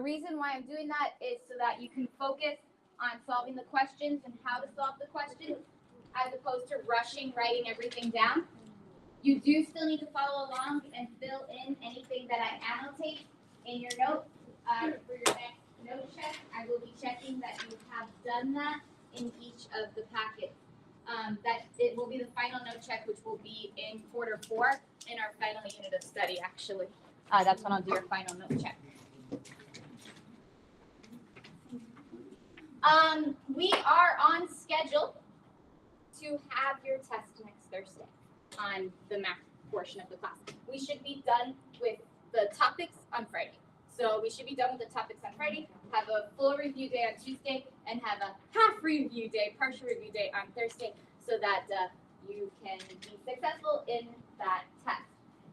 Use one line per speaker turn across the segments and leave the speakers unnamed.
reason why I'm doing that is so that you can focus on solving the questions and how to solve the questions, as opposed to rushing writing everything down. You do still need to follow along and fill in anything that I annotate in your notes. For your next note check, I will be checking that you have done that in each of the packets. That it will be the final note check, which will be in quarter 4 in our final unit of study, actually. That's when I'll do your final note check. We are on schedule to have your test next Thursday on the math portion of the class. We should be done with the topics on Friday. So we should be done with the topics on Friday, have a full review day on Tuesday, and have a half review day, partial review day on Thursday, so that you can be successful in that test.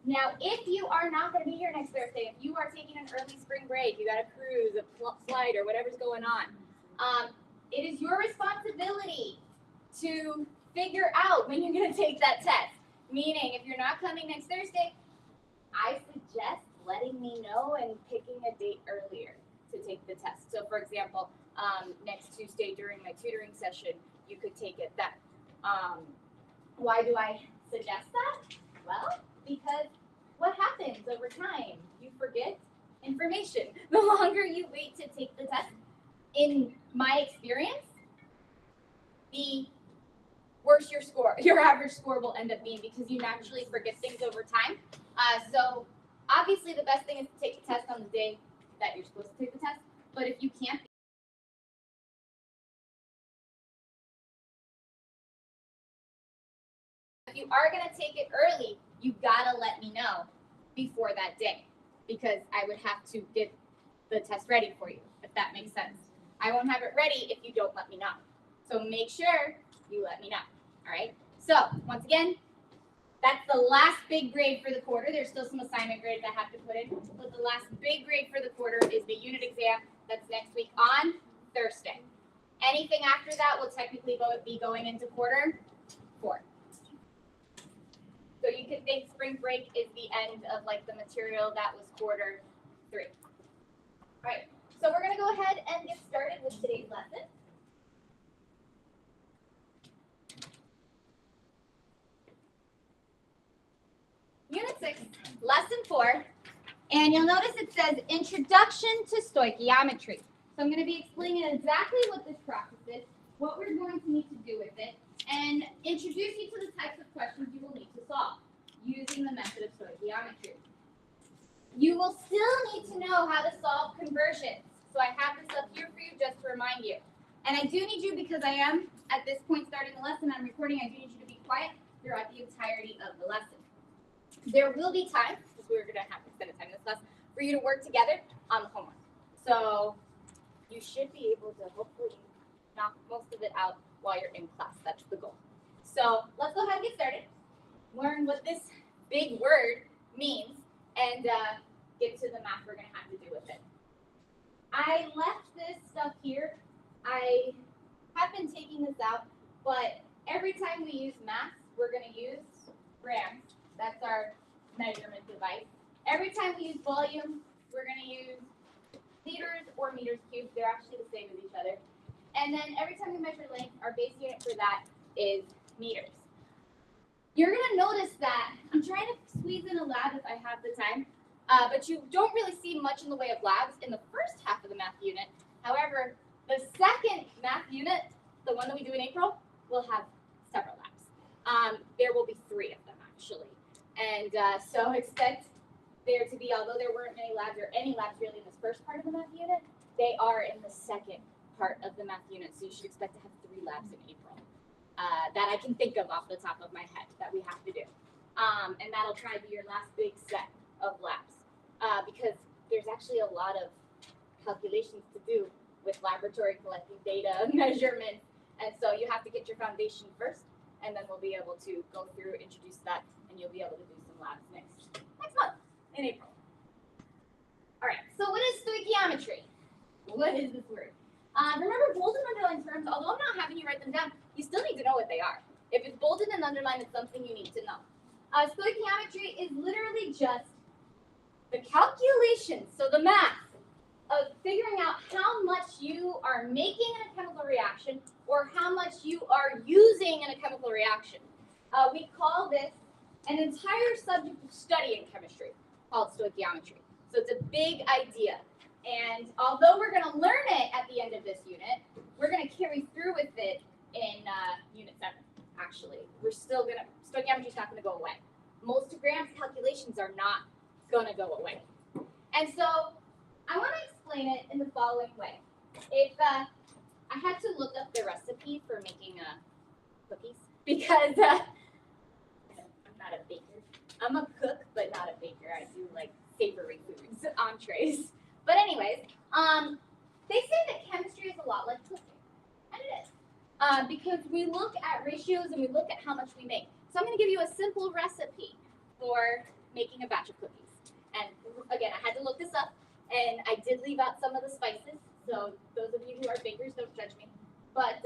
Now, if you are not going to be here next Thursday, if you are taking an early spring break, you got a cruise, a flight, or whatever's going on, it is your responsibility to figure out when you're going to take that test. Meaning, if you're not coming next Thursday, I suggest letting me know and picking a date earlier to take the test. So, for example, next Tuesday during my tutoring session, you could take it then. Why do I suggest that? Well, because what happens over time? You forget information. The longer you wait to take the test, in my experience, the worse your average score will end up being, because you naturally forget things over time. So obviously the best thing is to take the test on the day that you're supposed to take the test. But if you can't, if you are going to take it early, you gotta let me know before that day, because I would have to get the test ready for you, if that makes sense. I won't have it ready if you don't let me know. So make sure you let me know. All right. So once again, that's the last big grade for the quarter. There's still some assignment grades I have to put in, but the last big grade for the quarter is the unit exam that's next week on Thursday. Anything after that will technically be going into quarter 4. So you could think spring break is the end of like the material that was quarter 3. All right. So we're going to go ahead and get started with today's lesson. Unit 6, Lesson 4, and you'll notice it says Introduction to Stoichiometry. So I'm going to be explaining exactly what this process is, what we're going to need to do with it, and introduce you to the types of questions you will need to solve using the method of stoichiometry. You will still need to know how to solve conversions. So I have this up here for you just to remind you. And I do need you, because I am at this point starting the lesson, I'm recording, I do need you to be quiet throughout the entirety of the lesson. There will be time, because we're going to have to spend a time in this class, for you to work together on the homework. So you should be able to hopefully knock most of it out while you're in class. That's the goal. So let's go ahead and get started. Learn what this big word means, and get to the math we're going to have to do with it. I left this stuff here. I have been taking this out, but every time we use math, we're going to use grams. That's our measurement device. Every time we use volume, we're going to use liters or meters cubed. They're actually the same as each other. And then every time we measure length, our base unit for that is meters. You're going to notice that I'm trying to squeeze in a lab if I have the time, but you don't really see much in the way of labs in the first half of the math unit. However, the second math unit, the one that we do in April, will have several labs. There will be 3 of them, actually. And so expect there to be, although there weren't many labs or any labs really in this first part of the math unit, they are in the second part of the math unit. So you should expect to have 3 labs in April that I can think of off the top of my head that we have to do. And that'll try to be your last big set of labs, because there's actually a lot of calculations to do with laboratory collecting data, measurements. And so you have to get your foundation first, and then we'll be able to go through, introduce that, and you'll be able to do some labs next month in April. All right, so what is stoichiometry? What is this word? Remember, bold and underlined terms, although I'm not having you write them down, you still need to know what they are. If it's bolded and underlined, it's something you need to know. Stoichiometry is literally just the calculations, so the math of figuring out how much you are making in a chemical reaction or how much you are using in a chemical reaction. We call this an entire subject of study in chemistry called stoichiometry. So it's a big idea. And although we're going to learn it at the end of this unit, we're going to carry through with it in Unit 7, actually. We're still going to, stoichiometry is not going to go away. Multigram's calculations are not going to go away. And so I want to explain it in the following way. If I had to look up the recipe for making cookies, because I'm not a baker. I'm a cook, but not a baker. I do like savory foods, entrees. But anyways, they say that chemistry is a lot like cooking, and it is. Because we look at ratios and we look at how much we make. So I'm going to give you a simple recipe for making a batch of cookies. And again, I had to look this up, and I did leave out some of the spices. So those of you who are bakers, don't judge me. But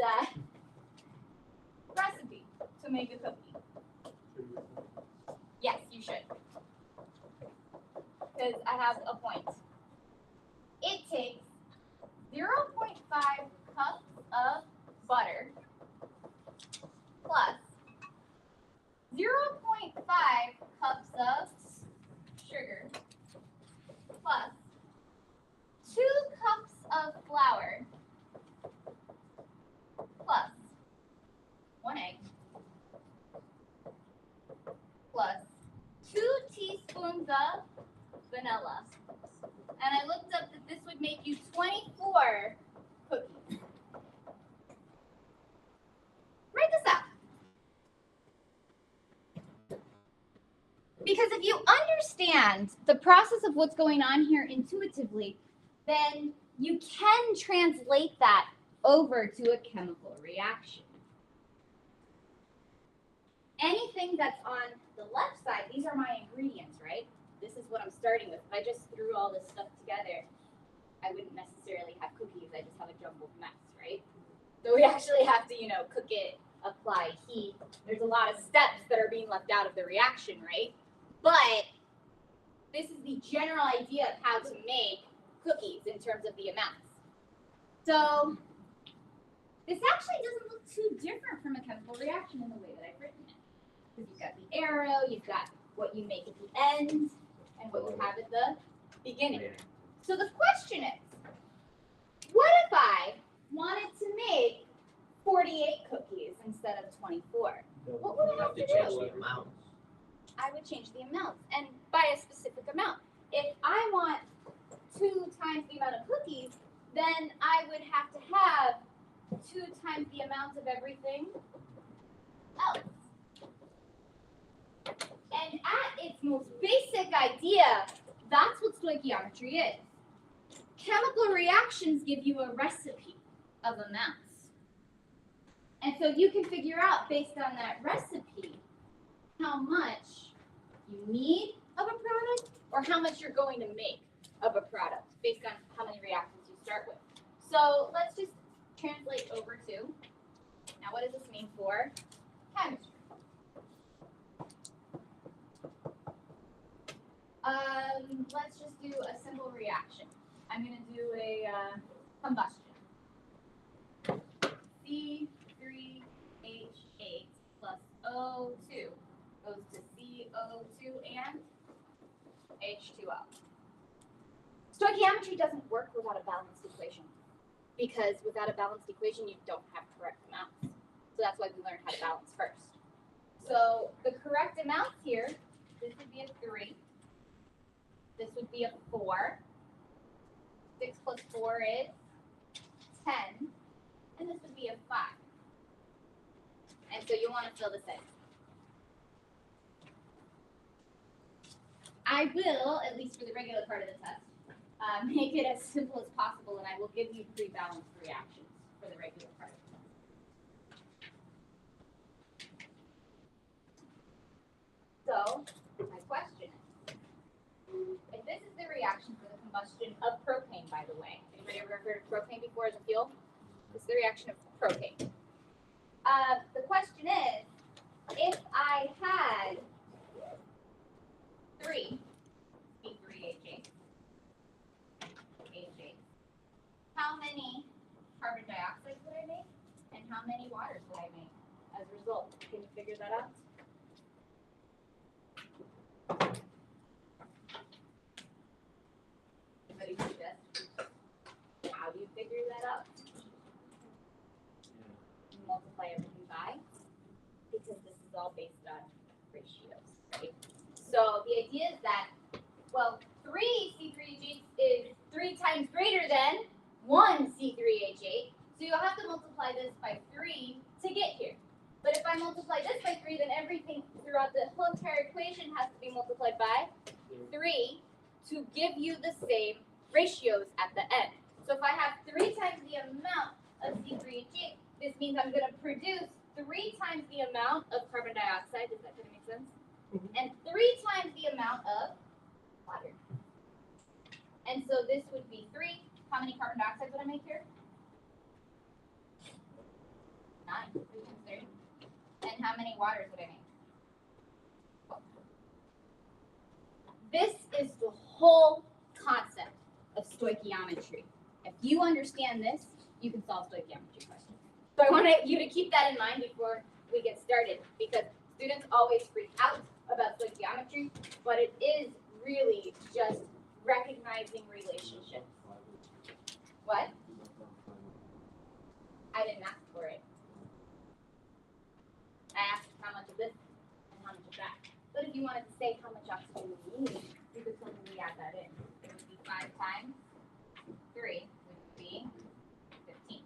recipe to make a cookie. Yes, you should. Because I have a point. It takes 0.5 cups of butter plus 0.5 cups of sugar plus 2 cups of flour plus 1 egg plus 2 teaspoons of vanilla. And I looked up that this would make you 24 cookies. Write this out. Because if you understand the process of what's going on here intuitively, then you can translate that over to a chemical reaction. Anything that's on the left side, these are my ingredients, right? This is what I'm starting with. If I just threw all this stuff together, I wouldn't necessarily have cookies. I just have a jumbled mess, right? So we actually have to, cook it, apply heat. There's a lot of steps that are being left out of the reaction, right? But this is the general idea of how to make cookies in terms of the amounts. So this actually doesn't look too different from a chemical reaction in the way that I've written it. Because you've got the arrow, you've got what you make at the end, and what you have at the beginning. So the question is, what if I wanted to make 48 cookies instead of 24? What would I have to do? I would change the amounts, and by a specific amount. If I want 2 times the amount of cookies, then I would have to have 2 times the amount of everything else. And at its most basic idea, that's what stoichiometry is. Chemical reactions give you a recipe of amounts. And so you can figure out, based on that recipe, how much you need of a product or how much you're going to make of a product based on how many reactions you start with. So let's just translate over to, now what does this mean for chemistry? Let's just do a simple reaction. I'm going to do a combustion. C3H8 plus O2 goes to CO2 and H2O. Stoichiometry doesn't work without a balanced equation, because without a balanced equation, you don't have correct amounts. So that's why we learn how to balance first. So the correct amounts here, this would be a 3. This would be a 4. 6 plus 4 is 10. And this would be a 5. And so you want to fill this in. I will, at least for the regular part of the test, make it as simple as possible, and I will give you pre-balanced reactions for the regular part of the test. So, my question is, if this is the reaction for the combustion of propane, by the way, anybody ever heard of propane before as a fuel? This is the reaction of propane. The question is, if I had 3 C3H8, H8, how many waters would I make as a result? Can you figure that out? Anybody suggest? How do you figure that out? You multiply everything by, because this is all based on ratios, right? So the idea is that, well, 3 C3H8 is 3 times greater than 1 C3H8. So you'll have to multiply this by 3 to get here. But if I multiply this by 3, then everything throughout the whole entire equation has to be multiplied by 3 to give you the same ratios at the end. So if I have 3 times the amount of C3H8, this means I'm going to produce 3 times the amount of carbon dioxide. Does that kind of make sense? And 3 times the amount of water. And so this would be 3. How many carbon dioxide would I make here? 9. 3 times 3. And how many waters would I make? 12. This is the whole concept of stoichiometry. If you understand this, you can solve stoichiometry questions. So I want you to keep that in mind before we get started, because students always freak out about stoichiometry, but it is really just recognizing relationships. What? I didn't ask for it. I asked how much of this and how much of that. But if you wanted to say how much oxygen we need, you could simply add that in. It would be 5 times 3 would be 15.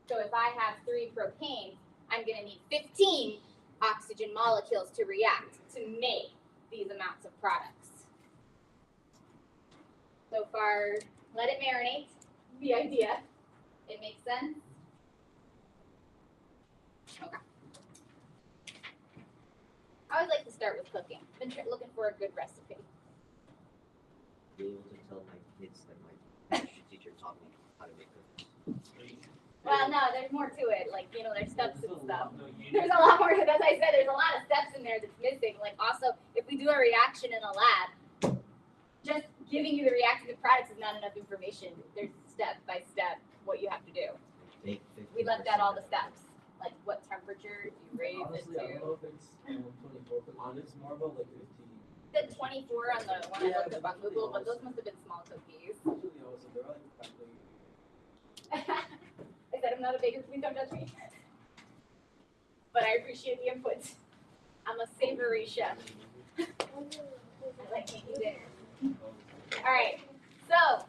So if I have 3 propanes, I'm going to need 15 oxygen molecules to react to make these amounts of products. So far, let it marinate, the idea. It makes sense? Okay. I always like to start with cooking. Been looking for a good recipe.
Be able to tell my kids that my history teacher taught me how to make cookies.
Well, no, there's more to it. Like, you know, there's steps and stuff. There's a lot more. As I said, there's a lot of steps in there that's missing. Like, also, if we do a reaction in a lab, just giving you the reactive products is not enough information. There's step by step what you have to do. We left out all the steps. Like, what temperature do you raise it to?
Honestly, I don't know if it's 24, but it's more about like 15.
The 24 on the one I looked up on Google, but those must have been small cookies.
Really awesome. They're like practically.
I said I'm not a baker, please don't judge me. But I appreciate the input. I'm a savory chef. I like making dinner. All right, so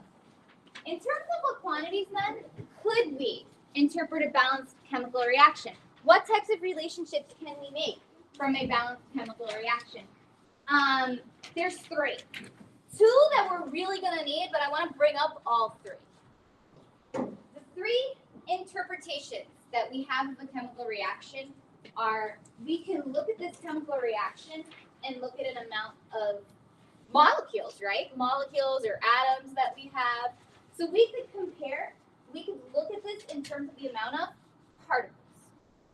in terms of what quantities then could we interpret a balanced chemical reaction? What types of relationships can we make from a balanced chemical reaction? There's 3. 2 that we're really going to need, but I want to bring up all 3. The 3 interpretations that we have of a chemical reaction are, we can look at this chemical reaction and look at an amount of molecules, right? Molecules or atoms that we have. So we could compare, we could look at this in terms of the amount of particles.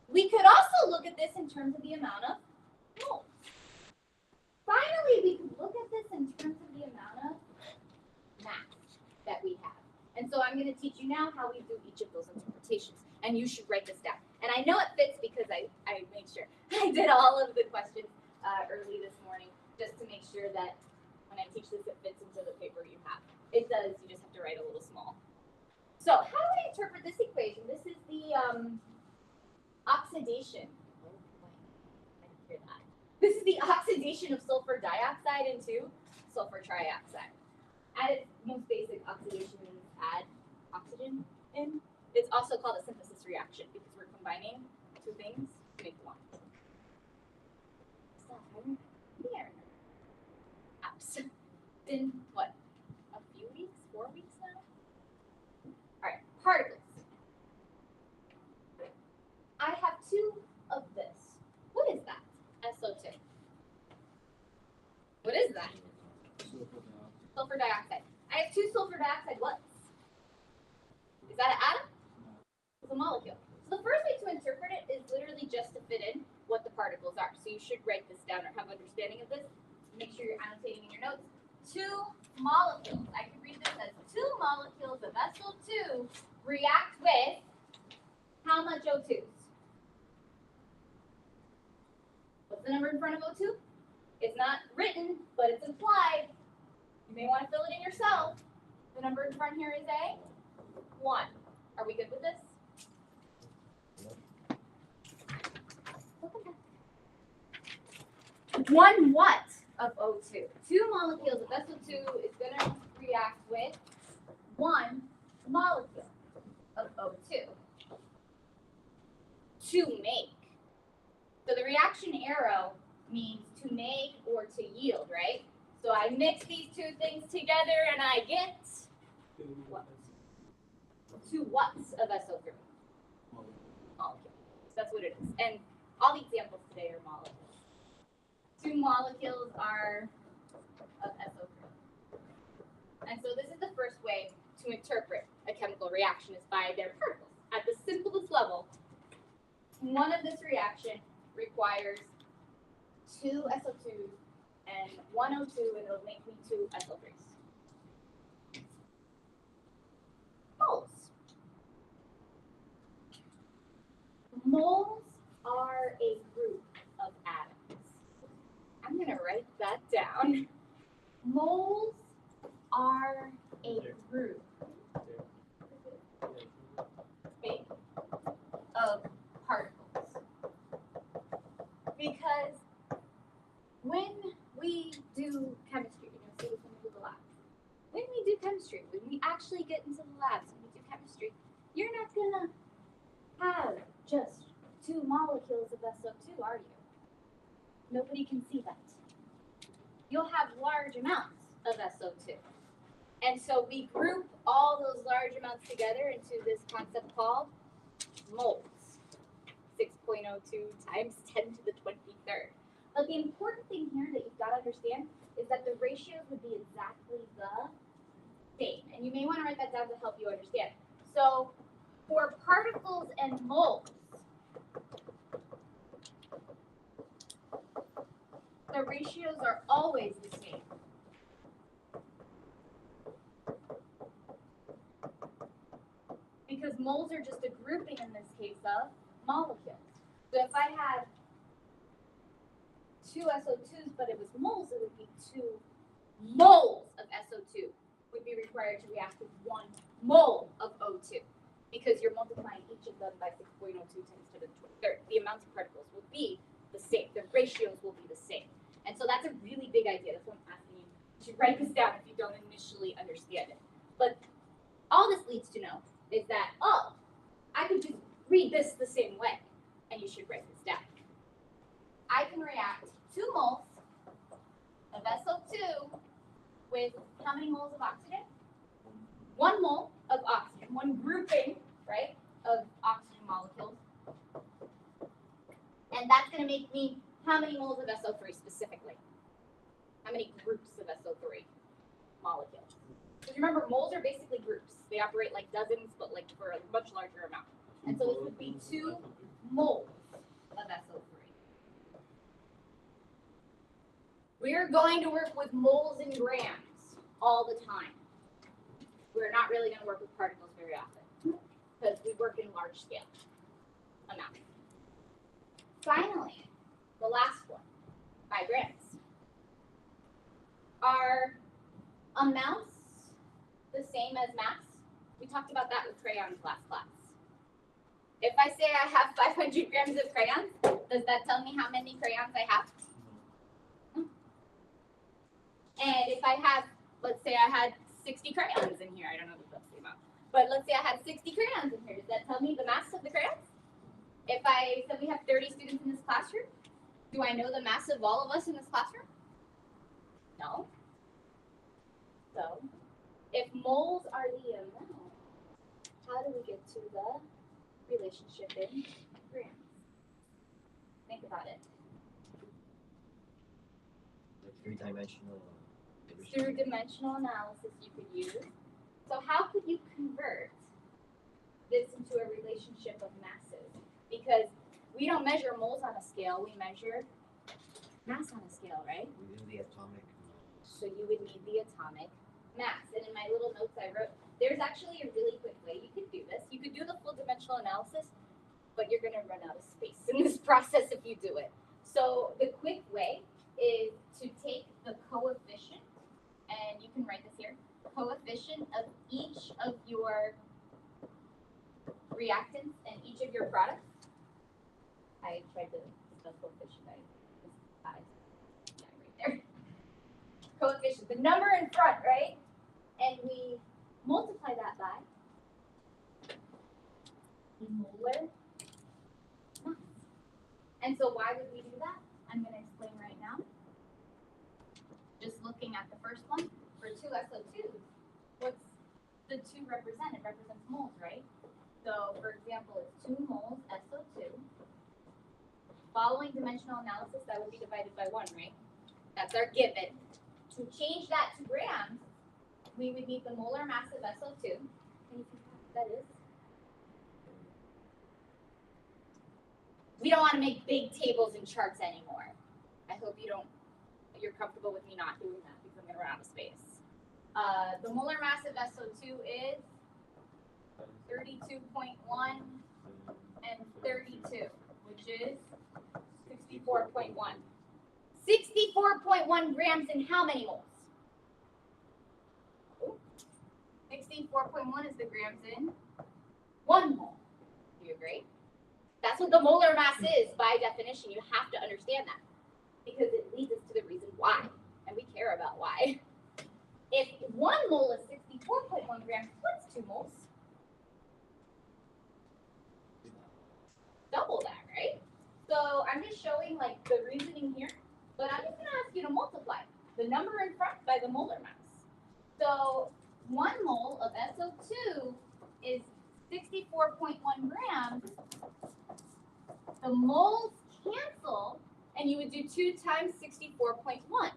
We could also look at this in terms of the amount of moles. Finally, we can look at this in terms of the amount of mass that we have. And so I'm going to teach you now how we do each of those interpretations. And you should write this down. And I know it fits because I made sure I did all of the questions early this morning just to make sure that when I teach this, it fits into the paper you have. It does. You just have to write a little small. So how do I interpret this equation? This is the oxidation. Oh, I didn't hear that. This is the oxidation of sulfur dioxide into sulfur trioxide. At its most basic, oxidation means add oxygen in. It's also called a synthesis reaction because we're combining 2 things to make 1. Yeah. It's been what? A few weeks? 4 weeks now? All right, particles. I have 2 of this. What is that? SO2. What is that? Sulfur dioxide. I have 2 sulfur dioxide what's? Is that an atom? It's a molecule. So the first way to interpret it is literally just to fit in what the particles are. So you should write this down or have understanding of this. Make sure you're annotating in your notes. 2 molecules. I can read this as 2 molecules of SO2 react with how much O2s? the number in front of O2? It's not written, but it's implied. You may want to fill it in yourself. The number in front here is a 1. Are we good with this? Look at that. 1 what of O2? 2 molecules of SO2 is going to react with 1 molecule of O2 to make. So the reaction arrow means to make or to yield, right? So I mix these 2 things together and I get what? 2 what's of SO3? Molecule. So that's what it is. And all the examples today are molecules. 2 molecules are of SO3. And so this is the first way to interpret a chemical reaction is by their particles. At the simplest level, one of this reaction requires 2 SO2s and 1 O2, and it'll make me 2 SO3s. Moles. Moles are a group of atoms. I'm going to write that down. Moles are a group of particles. Because when we do chemistry, you'll see this when we do the lab. When we do chemistry, when we actually get into the labs, when we do chemistry, you're not going to have just 2 molecules of SO2, are you? Nobody can see that. You'll have large amounts of SO2. And so we group all those large amounts together into this concept called moles. 6.02 times 10 to the 23rd. But the important thing here that you've got to understand is that the ratios would be exactly the same. And you may want to write that down to help you understand. So for particles and moles, the ratios are always the same. Because moles are just a grouping in this case of molecules. So if I had 2 SO2s, but it was moles, it would be 2 moles of SO2 would be required to react with 1 mole of O2. Because you're multiplying each of them by 6.02 times to the 23rd. The amounts of particles will be the same. The ratios will be the same. And so that's a really big idea. That's what I'm asking you to write this down if you don't initially understand it. But all this leads to know is that, oh, I could just read this the same way, and you should write this down. I can react 2 moles of SO2 with how many moles of oxygen? 1 mole of oxygen, 1 grouping, right, of oxygen molecules. And that's going to make me how many moles of SO3 specifically? How many groups of SO3 molecules? Because remember, moles are basically groups. They operate like dozens, but like for a much larger amount. And so this would be 2 moles of SO3. We're going to work with moles and grams all the time. We're not really going to work with particles very often because we work in large scale amounts. Finally, the last one, by grams. Are amounts the same as mass? We talked about that with crayons last class. If I say I have 500 grams of crayons, does that tell me how many crayons I have? No. And if I have, let's say I had 60 crayons in here, I don't know if that's the amount, but let's say I had 60 crayons in here, does that tell me the mass of the crayons? If I said we have 30 students in this classroom, do I know the mass of all of us in this classroom? No. So, if moles are the amount, how do we get to the relationship in grams? Think about it.
Like 3-dimensional.
Through dimensional analysis you could use. So how could you convert this into a relationship of masses? Because we don't measure moles on a scale, we measure mass on a scale, right?
We do the atomic.
So you would need the atomic mass. And in my little notes I wrote, there's actually a really quick way you could do this. You could do the full dimensional analysis, but you're going to run out of space in this process if you do it. So the quick way is to take the coefficient, and you can write this here, coefficient of each of your reactants and each of your products. I tried to spell coefficient, yeah, right there. Coefficient, the number in front, right? And we multiply that by molar mass. And so why would we do that? I'm going to explain right now. Just looking at the first one, for 2 SO2s, what's the 2 represent? It represents moles, right? So, for example, it's 2 moles SO2. Following dimensional analysis, that would be divided by 1, right? That's our given. To change that to grams, we would need the molar mass of SO2. Can you see what that is? We don't want to make big tables and charts anymore. I hope you're comfortable with me not doing that because I'm going to run out of space. The molar mass of SO2 is 32.1 and 32, which is 64.1. 64.1 grams in how many moles? 64.1 is the grams in 1 mole. Do you agree? That's what the molar mass is by definition. You have to understand that because it leads us to the reason why, and we care about why. If 1 mole is 64.1 grams, what's 2 moles? Double that, right? So I'm just showing like the reasoning here, but I'm just going to ask you to multiply the number in front by the molar mass. So 1 mole of SO2 is 64.1 grams. The moles cancel, and you would do 2 times 64.1,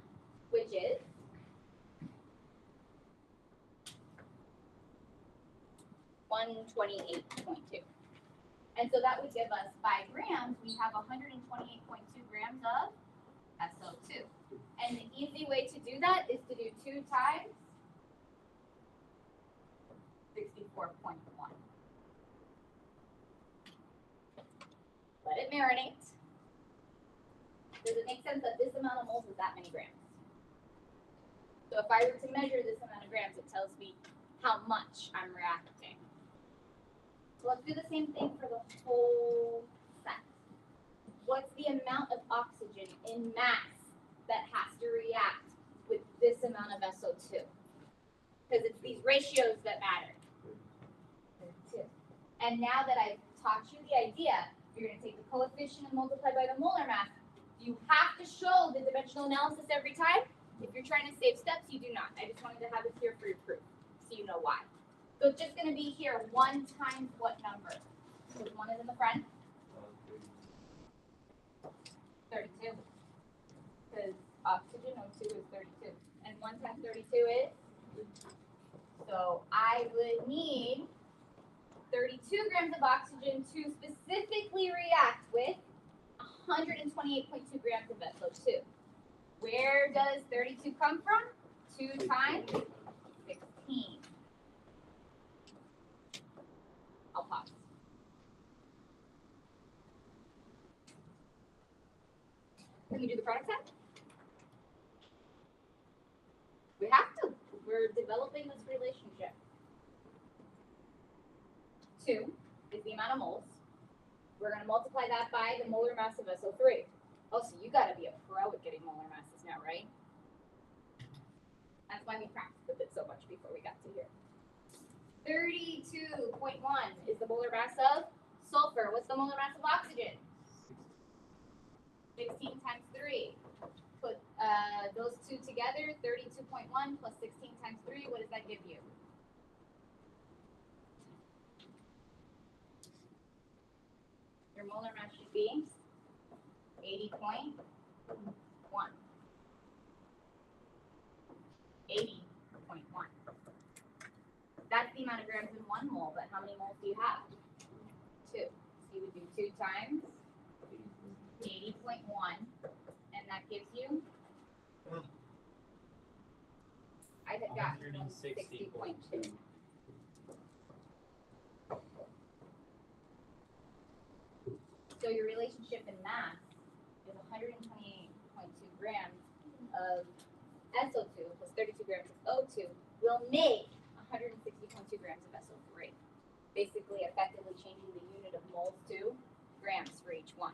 which is 128.2. And so that would give us, by grams, we have 128.2 grams of SO2. And the easy way to do that is to do 2 times 64.1. Let it marinate. Does it make sense that this amount of moles is that many grams? So if I were to measure this amount of grams, it tells me how much I'm reacting. So let's do the same thing for the whole set. What's the amount of oxygen in mass that has to react with this amount of SO2? Because it's these ratios that matter. 32. And now that I've taught you the idea, you're going to take the coefficient and multiply by the molar mass. You have to show the dimensional analysis every time. If you're trying to save steps, you do not. I just wanted to have it here for your proof, so you know why. So it's just going to be here 1 times what number? Because 1 is in the front. 32. Because oxygen O2 is 32. And 1 times 32 is? So I would need 32 grams of oxygen to specifically react with 128.2 grams of SO2. Where does 32 come from? 2 times 16. I'll pause. Can we do the product side? We have to. We're developing this relationship. 2 is the amount of moles. We're going to multiply that by the molar mass of SO3. Oh, so you got to be a pro at getting molar masses now, right? That's why we practiced with it so much before we got to here. 32.1 is the molar mass of sulfur. What's the molar mass of oxygen? 16 times 3. Put those two together, 32.1 plus 16 times 3. What does that give you? Your molar mass should be 80.1. 80.1. That's the amount of grams in 1 mole, but how many moles do you have? 2. So you would do 2 times 80.1, and that gives you, I had gotten 160.2. So your relationship in mass is 160.2 128.2 grams of SO2 plus 32 grams of O2 will make 160.2 grams of SO3. Basically, effectively changing the unit of moles to grams for each one.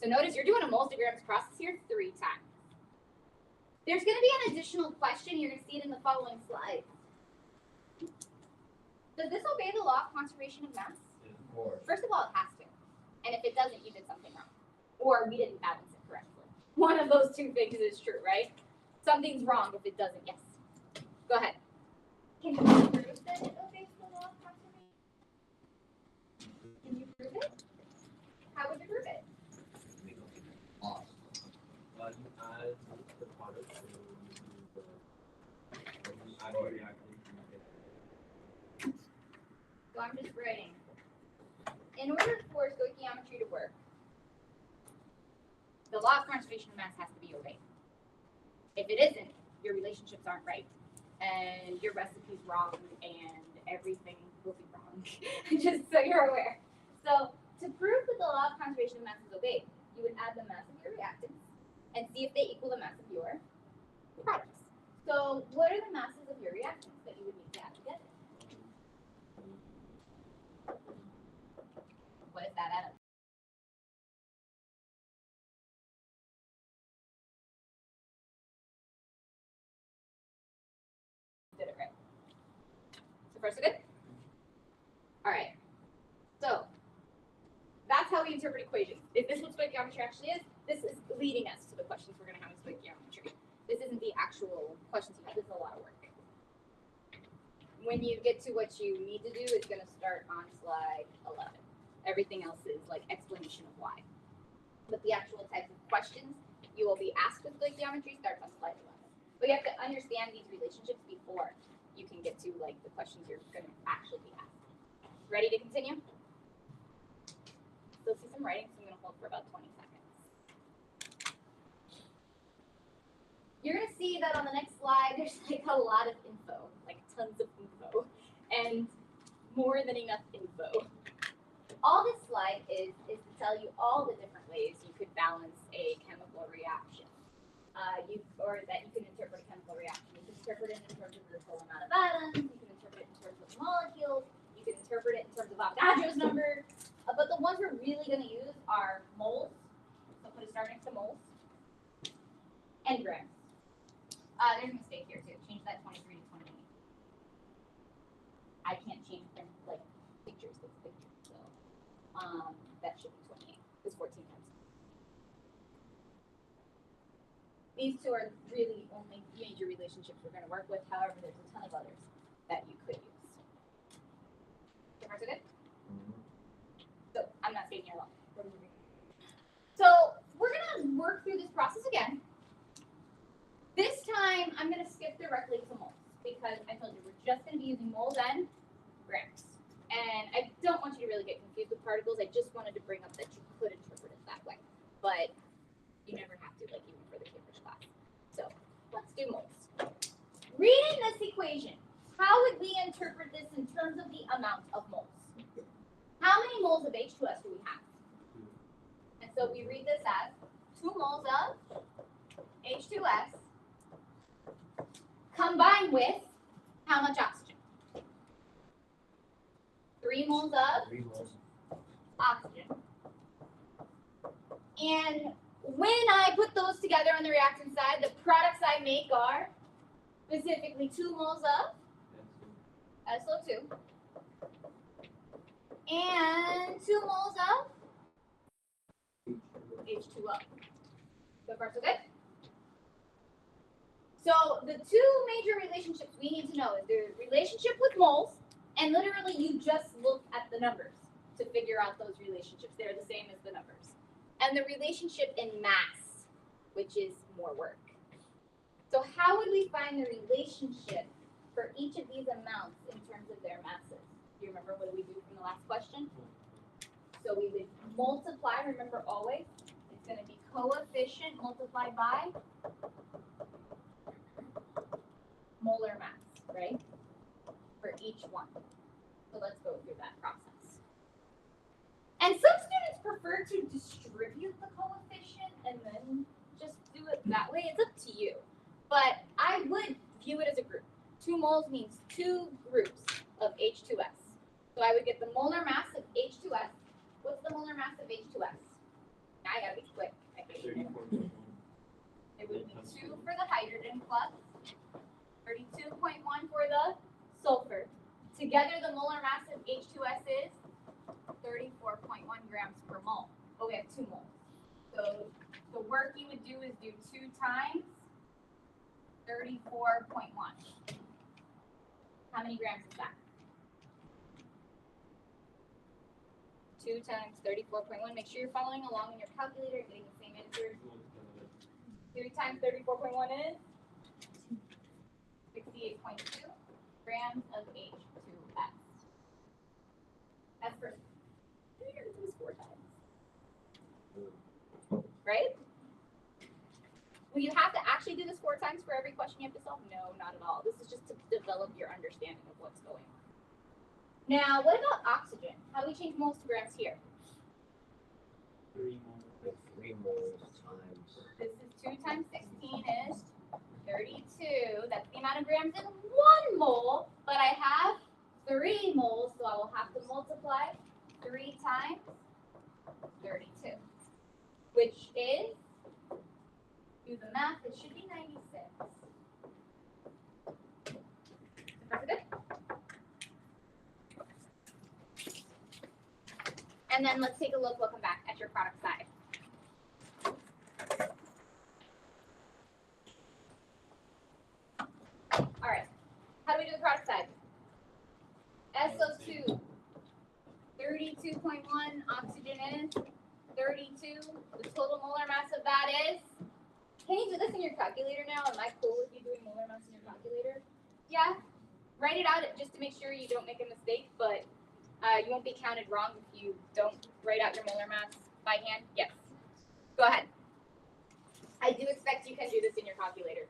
So notice you're doing a moles to grams process here 3 times. There's going to be an additional question. You're going to see it in the following slides. Does this obey the law of conservation of mass?
Of course.
First of all, it has to. And if it doesn't, you did something wrong. Or we didn't balance it correctly. One of those two things is true, right? Something's wrong if it doesn't, yes. Go ahead. Can you prove that it obeys the law of conservation? Can you prove it? How would you prove it?
We go to the loss.
You add the product to the add the reactant.
So I'm just writing. In order for stoichiometry to work, the law of conservation of mass has to be obeyed. If it isn't, your relationships aren't right, and your recipe's wrong, and everything will be wrong. Just so you're aware. So to prove that the law of conservation of mass is obeyed, you would add the mass of your reactants and see if they equal the mass of your products. So what are the masses of your reactants that you would need to add together? What is that add up? Did it right. So far so good? Alright. So that's how we interpret equations. Is this what stoichiometry actually is? This is leading us to the questions we're going to have in stoichiometry. This isn't the actual questions you have. This is a lot of work. When you get to what you need to do, it's going to start on slide 11. Everything else is like explanation of why. But the actual types of questions you will be asked with stoichiometry starts on slide 11. But you have to understand these relationships before you can get to like the questions you're going to actually be asked. Ready to continue? Still see some writing, so I'm going to hold for about 20 seconds. You're going to see that on the next slide, there's like a lot of info, like tons of info, and more than enough info. All this slide is to tell you all the different ways you could balance a chemical reaction. Or that you can interpret a chemical reaction. You can interpret it in terms of the total amount of atoms, you can interpret it in terms of molecules, you can interpret it in terms of Avogadro's number, but the ones we're really going to use are moles, so put a star next to moles, and grams. There's a mistake here too, change that 23 to 28. I can't change them like pictures, that's pictures, so that should be 28, it's 14 times. These two are really only major relationships we're going to work with. However, there's a ton of others that you could use. So far, so good? So I'm not staying here long. So we're going to work through this process again. This time, I'm going to skip directly to moles because I told you we're just going to be using moles and grams. And I don't want you to really get confused with particles. I just wanted to bring up that you could interpret it that way. But you never have to, like even for the Cambridge class. So let's do moles. Reading this equation, how would we interpret this in terms of the amount of moles? How many moles of H2S do we have? And so we read this as 2 moles of H2S combined with how much oxygen? 3 moles of
3 moles.
oxygen. And when I put those together on the reactant side, the products I make are specifically 2 moles of SO2 and 2 moles of H2O. So far, so good? So the 2 major relationships we need to know is the relationship with moles, and literally you just look at the numbers to figure out those relationships. They're the same as the numbers. And the relationship in mass, which is more work. So how would we find the relationship for each of these amounts in terms of their masses? Do you remember what we do from the last question? So we would multiply, remember always, it's going to be coefficient multiplied by molar mass, right? For each one. So let's go through that process. And some students prefer to distribute the coefficient and then that way. It's up to you. But I would view it as a group. 2 moles means 2 groups of H2S. So I would get the molar mass of H2S. What's the molar mass of H2S? Now I gotta be quick. It would be 2 for the hydrogen plus 32.1 for the sulfur. Together, the molar mass of H2S is 34.1 grams per mole. Oh, we have 2 moles. So the work you would do is do 2 times 34.1. How many grams is that? 2 times 34.1. Make sure you're following along in your calculator, getting the same answer. 3 times 34.1 is 68.2 grams of H2S. That's first. You're going to do this 4 times. Right? Will you have to actually do this 4 times for every question you have to solve? No, not at all. This is just to develop your understanding of what's going on. Now, what about oxygen? How do we change moles to grams here?
3 moles times.
This is 2 times 16 is 32. That's the amount of grams in 1 mole, but I have 3 moles, so I will have to multiply 3 times 32, which is, do the math, it should be 96. That's good. And then let's take a look, we'll come back at your product side. All right, how do we do the product side? SO2, 32.1, oxygen is 32. The total molar mass of that is, can you do this in your calculator now? Am I cool with you doing molar mass in your calculator? Yeah, write it out just to make sure you don't make a mistake, but you won't be counted wrong if you don't write out your molar mass by hand. Yes, go ahead. I do expect you can do this in your calculator.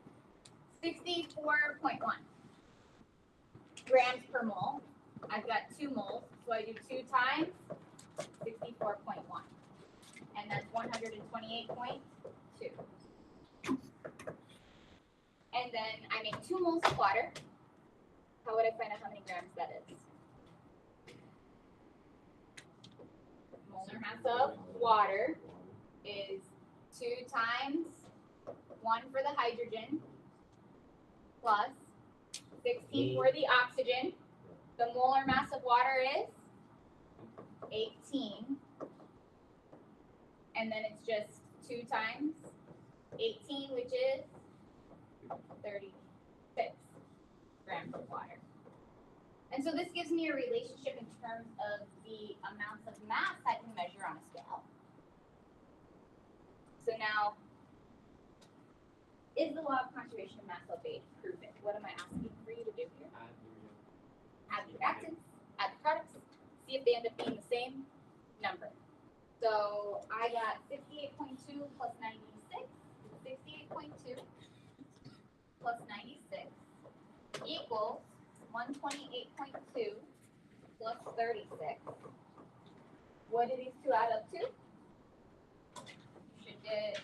64.1 grams per mole. I've got 2 moles, so I do 2 times 64.1, and that's 128.2. And then I make 2 moles of water. How would I find out how many grams that is? Molar mass of water is 2 times 1 for the hydrogen plus 16 for the oxygen. The molar mass of water is 18. And then it's just 2 times 18, which is 36 grams of water. And so this gives me a relationship in terms of the amounts of mass I can measure on a scale. So now, is the law of conservation of mass obeyed? Prove it. What am I asking for you to do here? Add the reactants, add the products, see if they end up being the same number. So I got 68.2 plus 96. 68.2 plus 96 equals 128.2 plus 36. What do these 2 add up to? You should get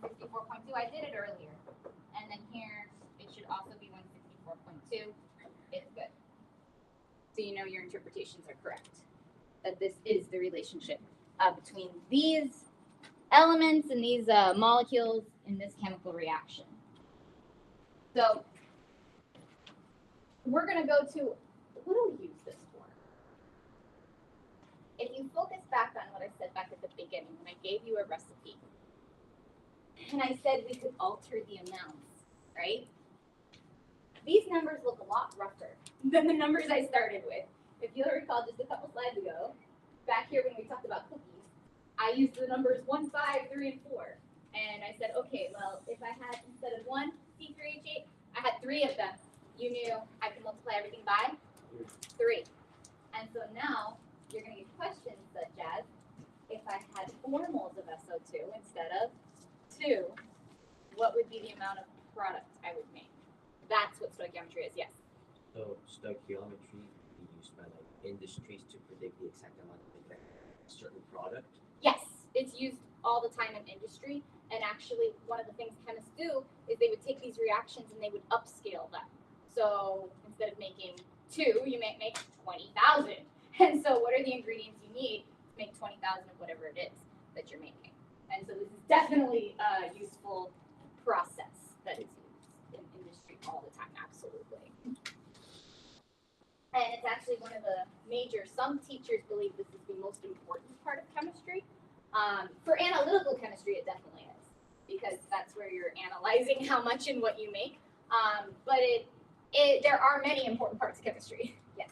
164.2. I did it earlier. And then here, it should also be 164.2. It's good. So you know your interpretations are correct. That this is the relationship between these elements and these molecules in this chemical reaction. So we're going to go to, what do we use this for? If you focus back on what I said back at the beginning, when I gave you a recipe, and I said we could alter the amounts, right? These numbers look a lot rougher than the numbers I started with. If you'll recall just a couple slides ago, back here when we talked about cookies, I used the numbers 1, 5, 3, and 4. And I said, okay, well, if I had, instead of 1 C3H8, I had 3 of them. You knew I could multiply everything by 3. And so now you're going to get questions such as, if I had 4 moles of SO2 instead of 2, what would be the amount of product I would make? That's what stoichiometry is, yes.
So stoichiometry be used by like industries to predict the exact amount of a certain product.
Yes, it's used all the time in industry, And actually, one of the things chemists do is they would take these reactions and they would upscale them. So instead of making 2, you might make 20,000. And so what are the ingredients you need to make 20,000 of whatever it is that you're making? And so this is definitely a useful process that is used in industry all the time, absolutely. And it's actually one of the some teachers believe this is the most important part of chemistry. For analytical chemistry, it definitely is, because that's where you're analyzing how much and what you make. But there are many important parts of chemistry. Yes.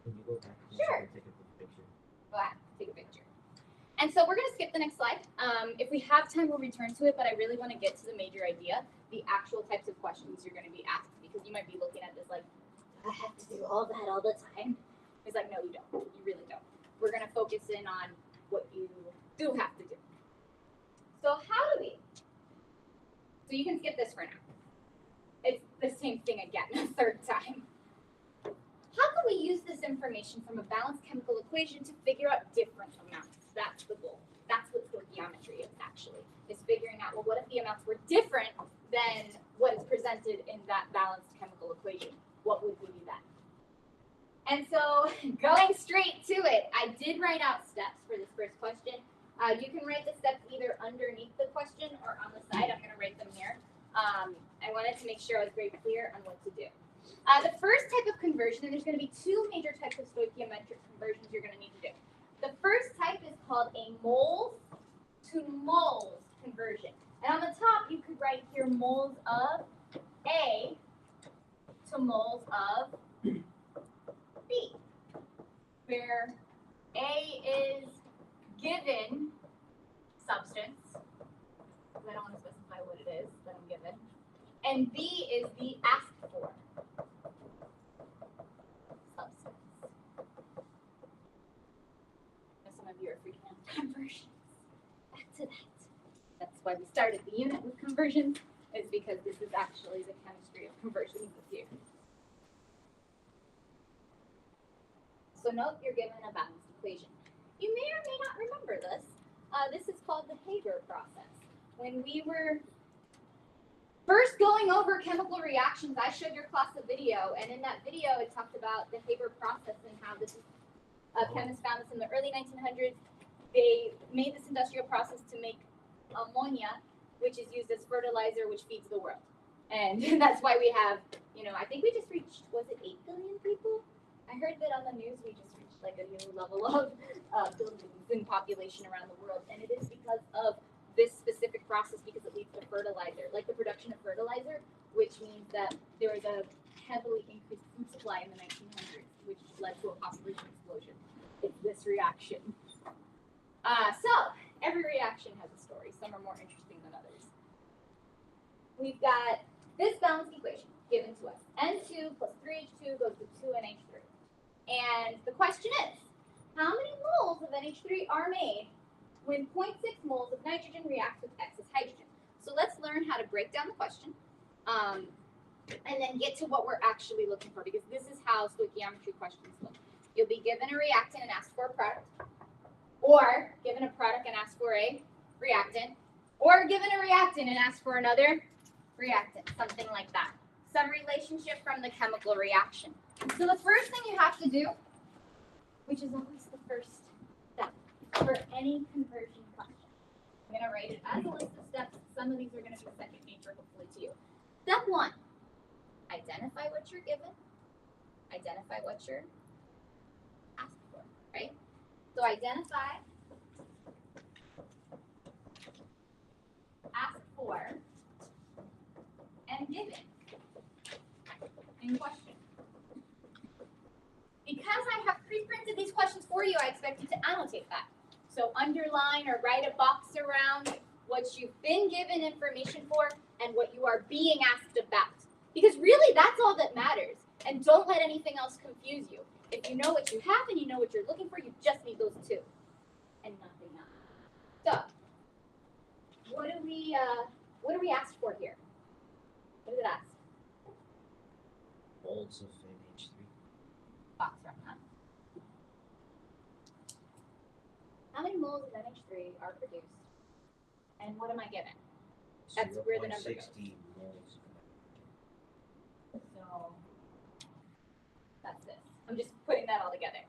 Can you go back?
Sure.
Take a picture.
Go ahead, take a picture. And so we're going to skip the next slide. If we have time, we'll return to it, but I really want to get to the major idea, the actual types of questions you're going to be asked, because you might be looking at this like, I have to do all that all the time. It's like, no, you don't. You really don't. We're going to focus in on what you do have to do. So so you can skip this for now. It's the same thing again, a third time. How can we use this information from a balanced chemical equation to figure out different amounts? That's the goal. That's what stoichiometry is actually, is figuring out, well, what if the amounts were different than what is presented in that balanced chemical equation? What would we do then? And so going straight to it, I did write out steps for this first question. You can write the steps either underneath the question or on the side. I'm going to write them here. I wanted to make sure I was very clear on what to do. The first type of conversion, and there's going to be 2 major types of stoichiometric conversions you're going to need to do. The first type is called a moles to moles conversion. And on the top, you could write here moles of A to moles of B, where A is given substance, because I don't want to specify what it is that I'm given, and B is the asked for substance. Now some of you are freaking out with conversions. Back to that. That's why we started the unit with conversions, is because this is actually the chemistry of conversions with you. So note you're given a balanced equation. You may or may not remember this. This is called the Haber process. When we were first going over chemical reactions, I showed your class a video, and in that video it talked about the Haber process and how this is, chemists found this in the early 1900s. They made this industrial process to make ammonia, which is used as fertilizer, which feeds the world. And that's why we have, I think we just reached, was it 8 billion people? I heard that on the news we just reached like a new level of buildings and population around the world, and it is because of this specific process, because it leads to fertilizer, like the production of fertilizer, which means that there was a heavily increased food supply in the 1900s, which led to a population explosion. It's this reaction. So every reaction has a story. Some are more interesting than others. We've got this balanced equation given to us. N2 plus 3H2 goes to 2NH3. And the question is, how many moles of NH3 are made when 0.6 moles of nitrogen reacts with excess hydrogen? So let's learn how to break down the question and then get to what we're actually looking for, because this is how stoichiometry questions look. You'll be given a reactant and asked for a product, or given a product and asked for a reactant, or given a reactant and asked for another reactant, something like that. Some relationship from the chemical reaction. So the first thing you have to do, which is always the first step for any conversion question, I'm going to write it as a list of steps. Some of these are going to be second nature, hopefully, to you. Step 1, identify what you're given. Identify what you're asked for, right? So identify, asked for, and given in question. Because I have pre-printed these questions for you, I expect you to annotate that. So underline or write a box around what you've been given information for and what you are being asked about. Because really, that's all that matters. And don't let anything else confuse you. If you know what you have and you know what you're looking for, you just need those 2 and nothing else. So, what do we ask for here? What does it ask?
Moles of NH3.
Box around that. How many moles of NH3 are produced? And what am I given? That's where the number goes.
0.60 moles.
So that's this. I'm just putting that all together.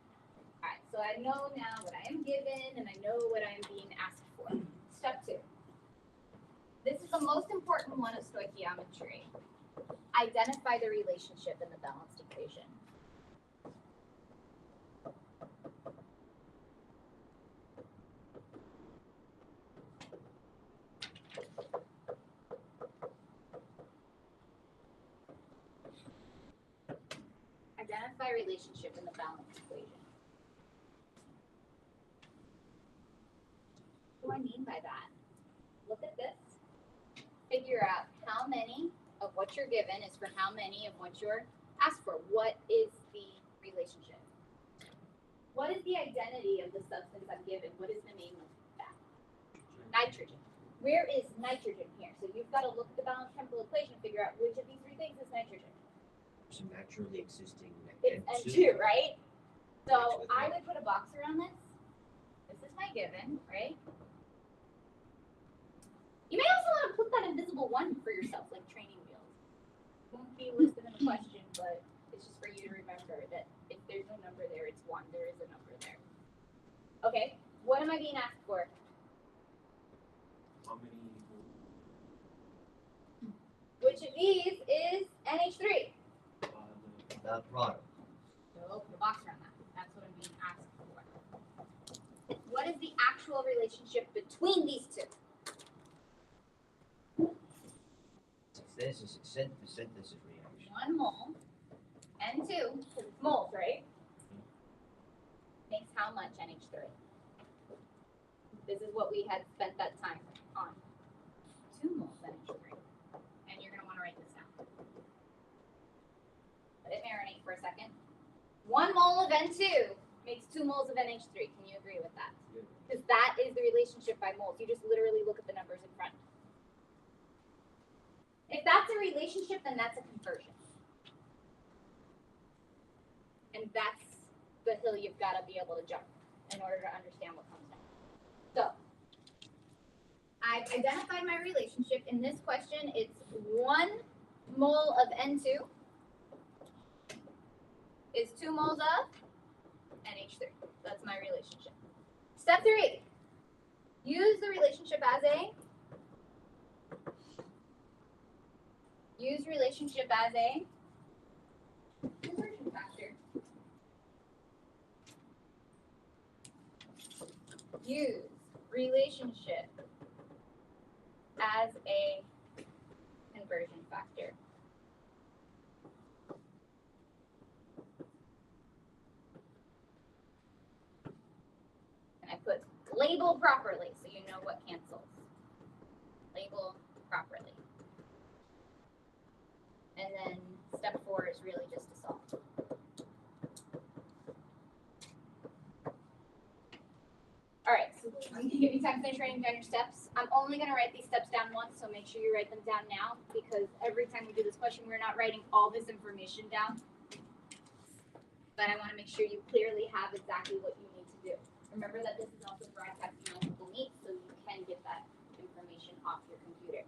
All right, so I know now what I am given and I know what I am being asked for. Step 2. This is the most important one of stoichiometry. Identify the relationship in the balanced equation. Identify relationship in the balanced equation. What do I mean by that? Look at this. Figure out how many of what you're given is for how many of what you're asked for. What is the relationship? What is the identity of the substance I'm given? What is the name of that? Nitrogen. Where is nitrogen here? So you've got to look at the balanced chemical equation and figure out which of these 3 things is nitrogen.
There's a naturally existing
It's N2, right? So I would put a box around this. This is my given, right? You may also want to put that invisible 1 for yourself, like training wheels. It won't be listed in the question, but it's just for you to remember that if there's no number there, it's 1. There is a number there. Okay, what am I being asked for?
How many?
Which of these is NH3?
The product.
So put a box around that. That's what I'm being asked for. What is the actual relationship between these 2?
Synthesis reaction.
1 mole, N2, because it's moles, right? Makes how much NH3? This is what we had spent that time on. 2 moles NH3. And you're going to want to write this down. Let it marinate for a second. 1 mole of N2 makes 2 moles of NH3. Can you agree with that? Because that is the relationship by moles. You just literally look at the numbers in front. If that's a relationship, then that's a conversion. And that's the hill you've got to be able to jump in order to understand what comes next. So, I've identified my relationship. In this question, it's 1 mole of N2 is 2 moles of NH3. That's my relationship. Step 3. Use the relationship as a conversion factor. Use relationship as a conversion factor. And I put label properly so you know what cancels. Label properly. And then step 4 is really just to solve. All right, so I'm going to give you time to finish writing down your steps. I'm only going to write these steps down once, so make sure you write them down now, because every time we do this question, we're not writing all this information down. But I want to make sure you clearly have exactly what you need to do. Remember that this is also broadcasting on Google Meet, so you can get that information off your computer.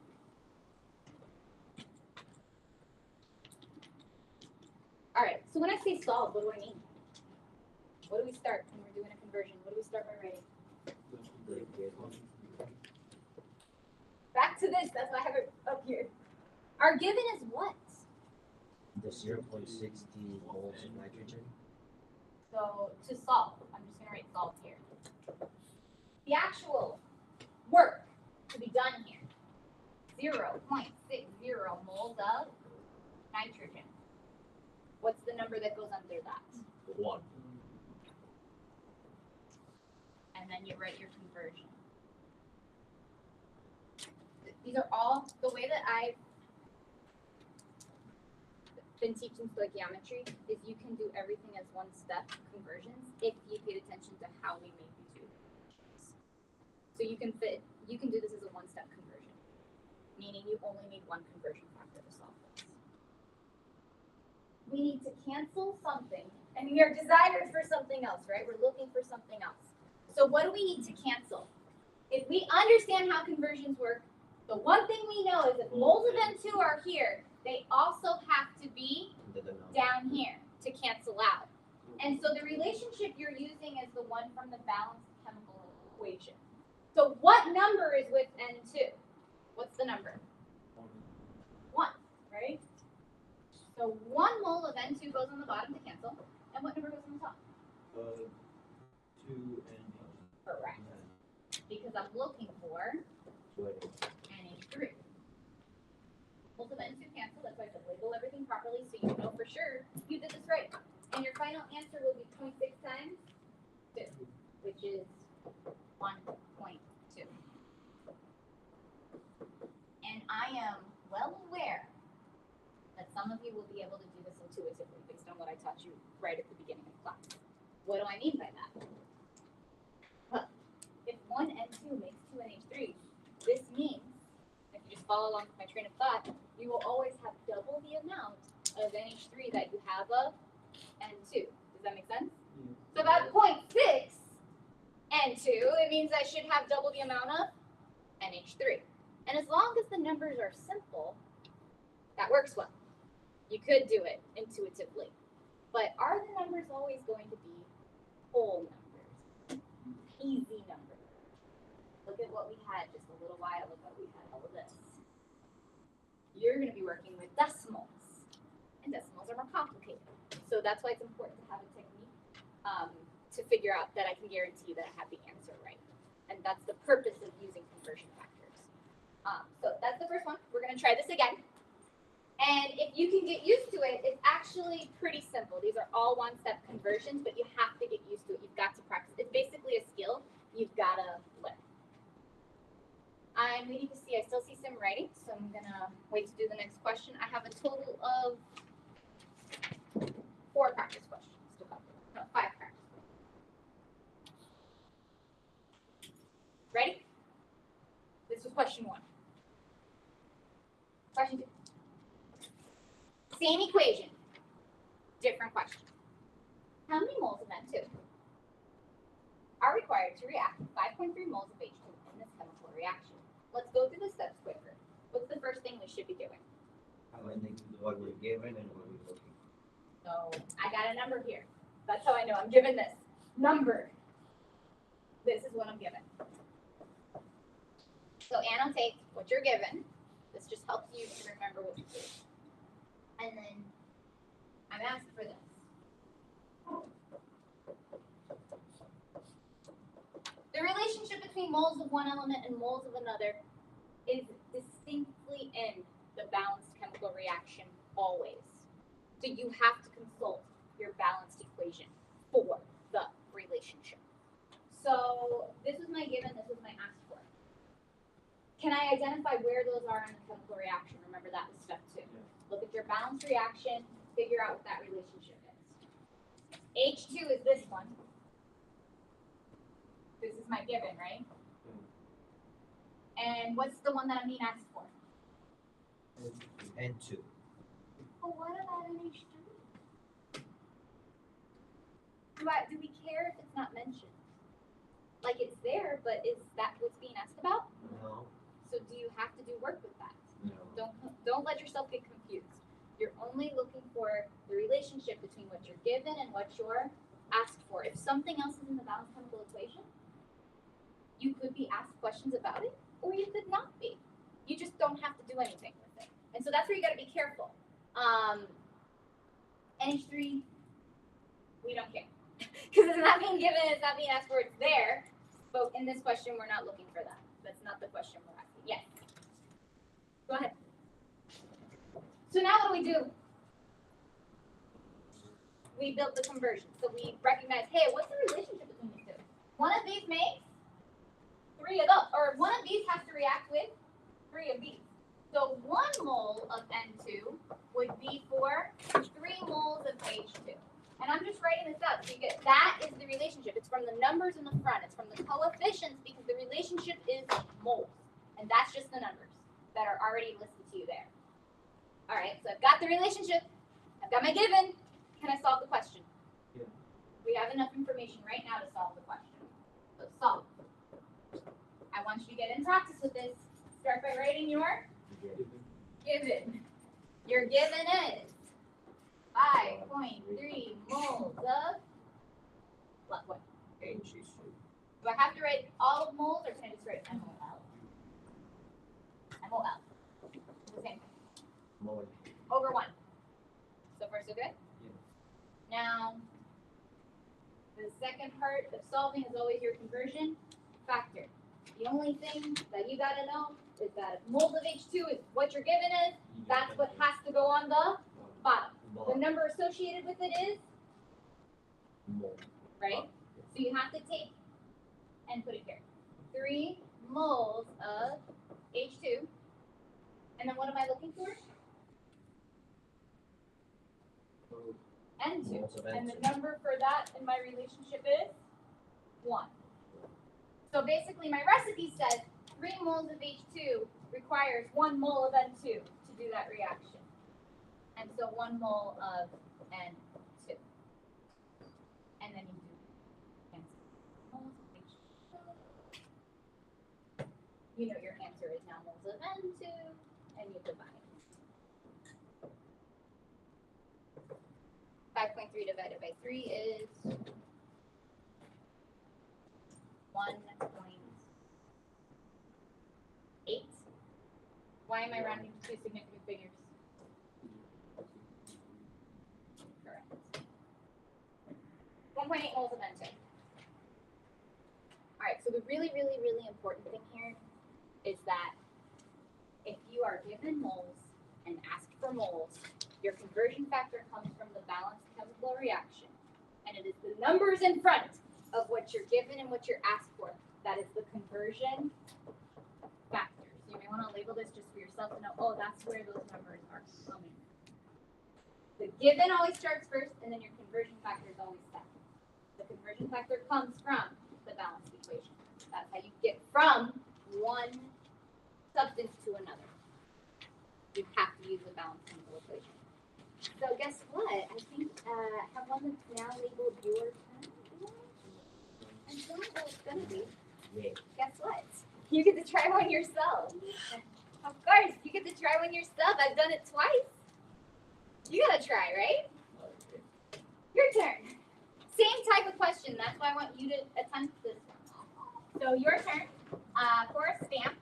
All right, so when I say solve, what do I mean? What do we start when we're doing a conversion? What do we start by writing? Back to this, that's why I have it up here. Our given is what?
The 0.60 moles of nitrogen.
So to solve, I'm just going to write solve here. The actual work to be done here, 0.60 moles of nitrogen. What's the number that goes under that?
1.
And then you write your conversion. These are all, the way that I've been teaching stoichiometry is you can do everything as 1-step conversions if you paid attention to how we made these conversions. So you can do this as a 1-step conversion, meaning you only need 1 conversion factor to solve this. We need to cancel something, and we are desirous for something else, right? We're looking for something else. So what do we need to cancel? If we understand how conversions work, The one thing we know is if moles of N2 are here, they also have to be down here to cancel out. And so the relationship you're using is the one from the balanced chemical equation. So what number is with N2? What's the number? 1, right? So 1 mole of N2 goes on the bottom to cancel. And what number goes on the top?
2 and
Correct. Because I'm looking for NH3. Moles of N2 cancel. That's why I said label everything properly so you know for sure you did this right. And your final answer will be 0.6 times 2, which is 1.2. And I am well aware that some of you will be able to do this intuitively based on what I taught you right at the beginning of class. What do I mean by that? Well, if 1 N2 makes 2 NH3, this means, if you just follow along with my train of thought, you will always have double the amount of NH3 that you have of N2. Does that make sense? So about 0.6 N2, it means I should have double the amount of NH3. And as long as the numbers are simple, that works well. You could do it intuitively. But are the numbers always going to be whole numbers? Easy numbers. Look at what we had just a little while ago. We had all of this. You're going to be working with decimals. And decimals are more complicated. So that's why it's important to have a technique to figure out that I can guarantee you that I have the answer right. And that's the purpose of using conversion factors. So that's the first one. We're going to try this again. And if you can get used to it, it's actually pretty simple. These are all one-step conversions, but you have to get used to it. You've got to practice. It's basically a skill you've got to learn. I'm waiting to see. I still see some writing, so I'm going to wait to do the next question. I have a total of 4 practice questions to cover. No, 5 practice questions. Ready? This was question 1. Question 2. Same equation, different question. How many moles of N2 are required to react with 5.3 moles of H2 in this chemical reaction? Let's go through the steps quicker. What's the first thing we should be doing?
What we're given and what we're looking.
So I got a number here. That's how I know I'm given this number. This is what I'm given. So annotate what you're given. This just helps you to remember what you did. And then I'm asked for this. The relationship between moles of one element and moles of another is distinctly in the balanced chemical reaction always. So you have to consult your balanced equation for the relationship. So this was my given, this was my asked for. Can I identify where those are in the chemical reaction? Remember that was step 2. Look at your balanced reaction, figure out what that relationship is. H2 is this one. This is my given, right? And what's the one that I'm being asked for?
N2.
Well, what about NH3? Do we care if it's not mentioned? Like it's there, but is that what's being asked about?
No.
So do you have to do work with that?
No.
Don't let yourself get confused. You're only looking for the relationship between what you're given and what you're asked for. If something else is in the balanced chemical equation, you could be asked questions about it, or you could not be. You just don't have to do anything with it. And so that's where you got to be careful. NH3, we don't care. Because it's not being given, it's not being asked for, it's there. But in this question, we're not looking for that. That's not the question we're asking. Yes. Go ahead. So now what do? We built the conversion. So we recognize, hey, what's the relationship between these two? One of these makes 3 of those, or one of these has to react with 3 of these. So 1 mole of N2 would be for 3 moles of H2. And I'm just writing this out so you get that is the relationship. It's from the numbers in the front. It's from the coefficients because the relationship is moles. And that's just the numbers that are already listed to you there. All right, so I've got the relationship. I've got my given. Can I solve the question?
Yeah.
We have enough information right now to solve the question. So solve. I want you to get in practice with this. Start by writing your
Given.
given. Your given is 5.3 moles of what?
H.
Do I have to write all of moles or can I just write MOL? MOL. The same thing.
Mole.
Over 1. So far, so good?
Yeah.
Now, the second part of solving is always your conversion factor. The only thing that you gotta know is that if moles of H2 is what your given is, that's what has to go on the bottom. The number associated with it is,
Mole.
right? So you have to take and put it here. 3 moles of H2. And then what am I looking for? N2.
Moles of
And the
N2.
number for that in my relationship is 1. So basically my recipe says 3 moles of H2 requires 1 mole of N2 to do that reaction. And so 1 mole of N2. And then you do moles of H2. You know your answer is now moles of N2, and you divide. 5.3 divided by 3 is 1.8. Why am I rounding to two significant figures? Correct. 1.8 moles of N2. All right, so the really, really, really important thing here is that if you are given moles and asked for moles, your conversion factor comes from the balanced chemical reaction. And it is the numbers in front of what you're given and what you're asked for. That is the conversion factor. So you may want to label this just for yourself to know, oh, that's where those numbers are coming. The given always starts first, and then your conversion factor is always second. The conversion factor comes from the balanced equation. That's how you get from one substance to another. You have to use the balanced chemical equation. So guess what? I think I have one that's now labeled your turn. I don't know what it's gonna be.
Yeah.
Guess what? You get to try one yourself. Of course, you get to try one yourself. I've done it twice. You gotta try, right? Your turn. Same type of question. That's why I want you to attempt this one. So your turn. For a stamp.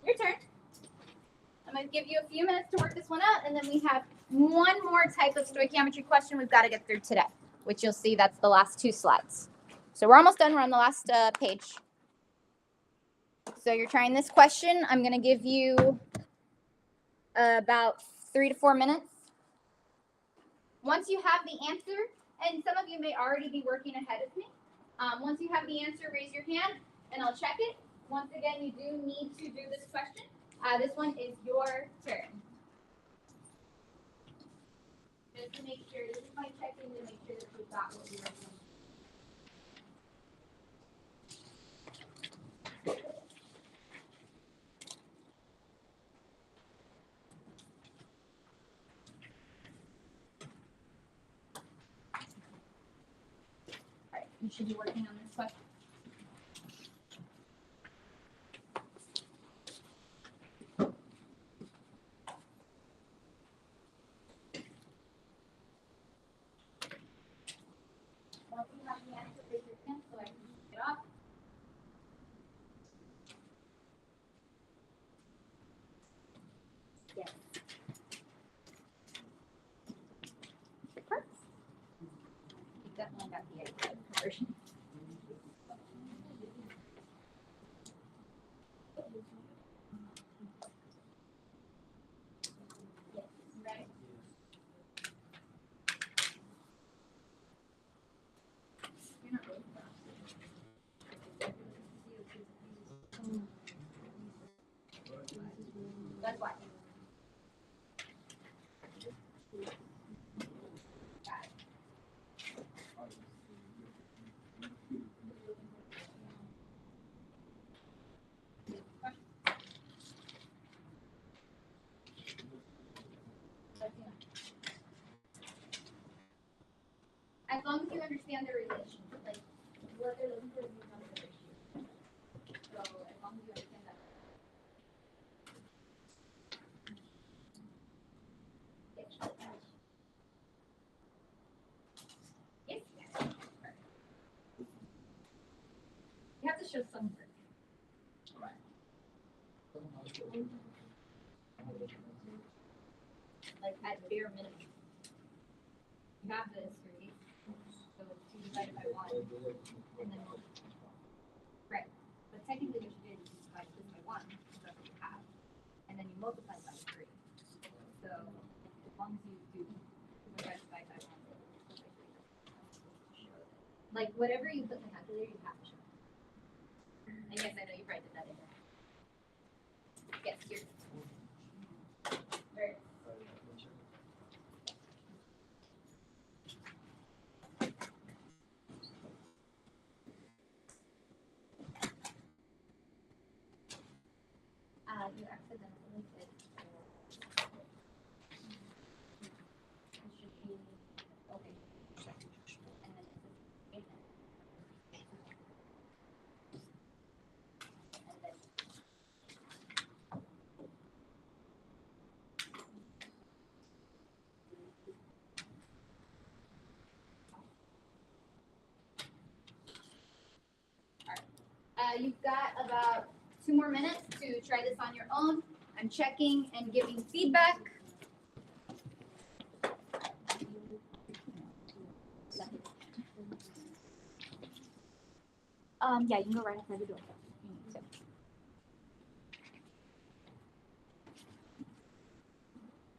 Your turn. I'm going to give you a few minutes to work this one out, and then we have one more type of stoichiometry question we've got to get through today, which you'll see that's the last 2 slides. So we're almost done. We're on the last page. So you're trying this question. I'm going to give you about 3 to 4 minutes. Once you have the answer, and some of you may already be working ahead of me, once you have the answer, raise your hand, and I'll check it. Once again, you do need to do this question. This one is your turn. Just to make sure, this is my check-in to make sure that you got what you were doing. All right, you should be working on this question. Once you have the answer, raise your hand so I can pick it up. Yes. Perfect. You definitely got the idea of conversion. Yes, right. You're not really fast. That's why. Got it. As long as you understand the relationship, like what they're looking for is the number ratio. So as long as you understand show some work. Like at bare minimum. You have the history. So it's 2 divided by 1. And then right. But technically what you did is you divided this by 1, because that's what you have. And then you multiply by 3. So as long as you do 2 divided by 1, like whatever you put in the calculator, you have to show. And yes, I know you probably did that in there. Yes, you're very. You accidentally did. It should be okay. And then it says and then you've got about 2 more minutes to try this on your own. I'm checking and giving feedback. Yeah, you can go right outside the door. You need to.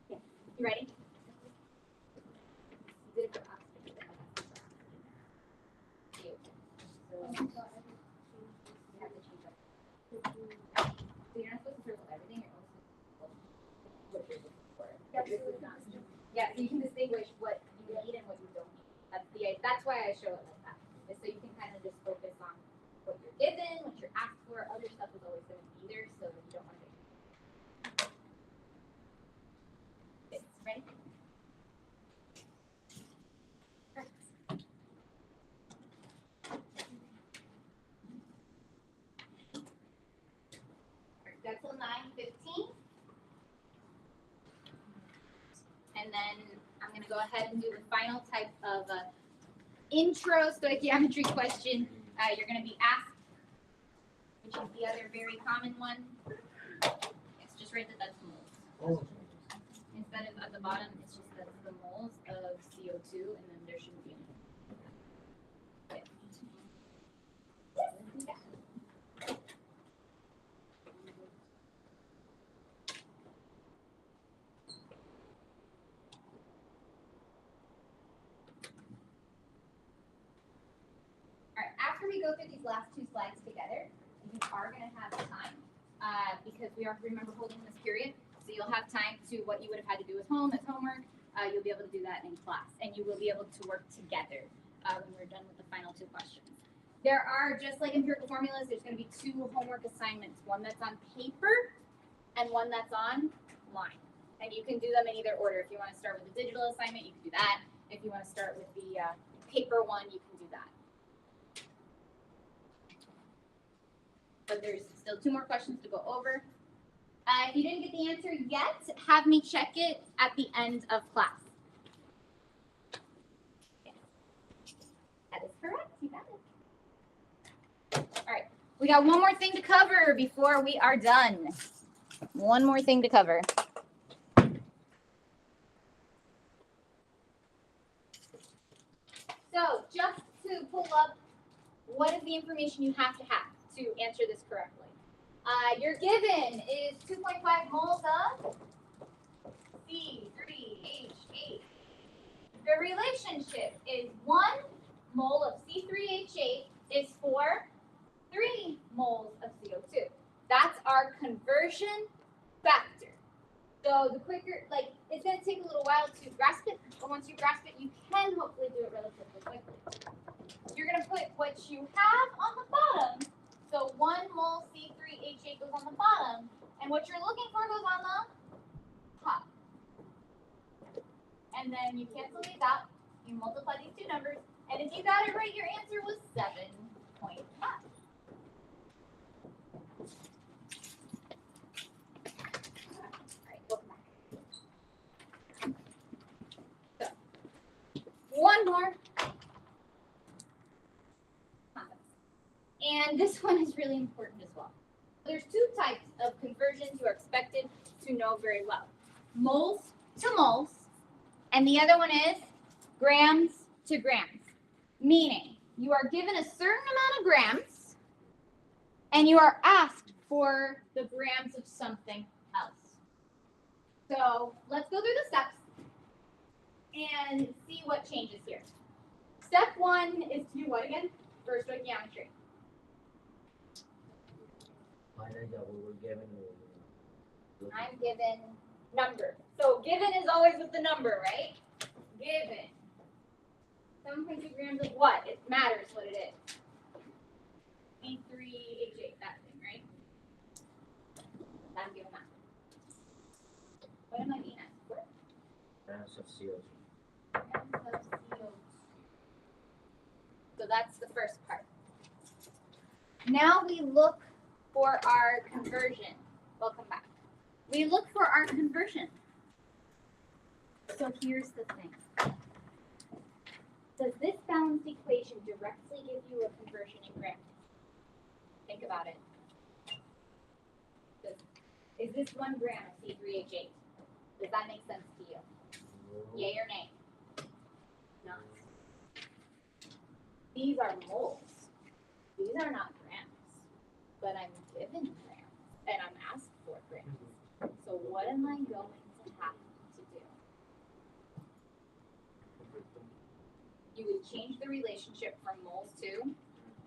Yeah. You ready? You did it for Oxford, but I have to for Oxford. You have to change up. So you're not supposed to circle everything. You're supposed to what you're looking for. This is not. Yeah, so you can distinguish what you need and what you don't need. That's why I show it like that. Is so you can kind of just focus on what you're given, what you're asked for. Other stuff is always going to be there, so that you don't want to get. Okay, ready? Perfect. That's till 9:15. And then I'm going to go ahead and do the final type of intro stoichiometry question you're going to be asked, which is the other very common one. It's just right that's moles. Instead of at the bottom, it's just that's the moles of CO2, and then there shouldn't be anything. Okay. All right, after we go through these last 2 slides together, you are going to have time because we are, remember, holding this period. So you'll have time to what you would have had to do at home as homework. You'll be able to do that in class, and you will be able to work together when we're done with the final 2 questions. There are, just like empirical formulas, there's going to be 2 homework assignments, one that's on paper and one that's online. And you can do them in either order. If you want to start with the digital assignment, you can do that. If you want to start with the paper one, you can do that. But there's still 2 more questions to go over. If you didn't get the answer yet, have me check it at the end of class. Yes. That is correct. You got it. All right. We got one more thing to cover before we are done. One more thing to cover. So just to pull up, what is the information you have to answer this correctly? Your given is 2.5 moles of C3H8. The relationship is 1 mole of C3H8 is for 3 moles of CO2. That's our conversion factor. So the quicker, like, it's going to take a little while to grasp it, but once you grasp it, you can hopefully do it relatively quickly. You're going to put what you have on the bottom. So 1 mole C3H8 goes on the bottom, and what you're looking for goes on the top. And then you cancel these out, you multiply these 2 numbers, and if you got it right, your answer was 7.5. So, 1 more. And this one is really important as well. There's two types of conversions you are expected to know very well. Moles to moles, and the other one is grams to grams. Meaning, you are given a certain amount of grams, and you are asked for the grams of something else. So let's go through the steps and see what changes here. Step one is to do what again? For stoichiometry.
Find out what we're given.
I'm given number. So given is always with the number, right? Given. 7.2 grams of what? It matters what it is. C3H8, that thing, right? I'm given that. What am I being asked for?
Grams of CO2.
Grams of CO2. So that's the first part. Now we look for our conversion. Welcome back. We look for our conversion. So here's the thing. Does this balanced equation directly give you a conversion in grams? Think about it. Is this 1 gram of C3H8? Does that make sense to you? Yay or nay? No. These are moles. These are not grams. But I'm given grams. And I'm asked for grams. So what am I going to have to do? You would change the relationship from moles to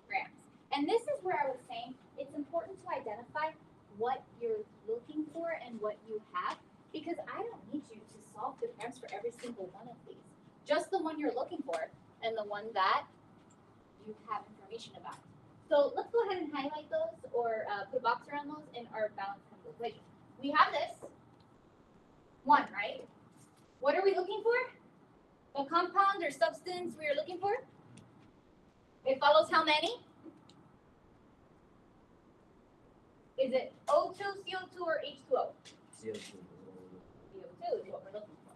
grams. And this is where I was saying it's important to identify what you're looking for and what you have, because I don't need you to solve the grams for every single one of these. Just the one you're looking for and the one that you have information about. So let's go ahead and highlight those or put a box around those in our balanced chemical equation. We have this 1, right? What are we looking for? The compound or substance we are looking for? It follows how many? Is it O2, CO2, or H2O?
CO2.
CO2 is what we're looking for.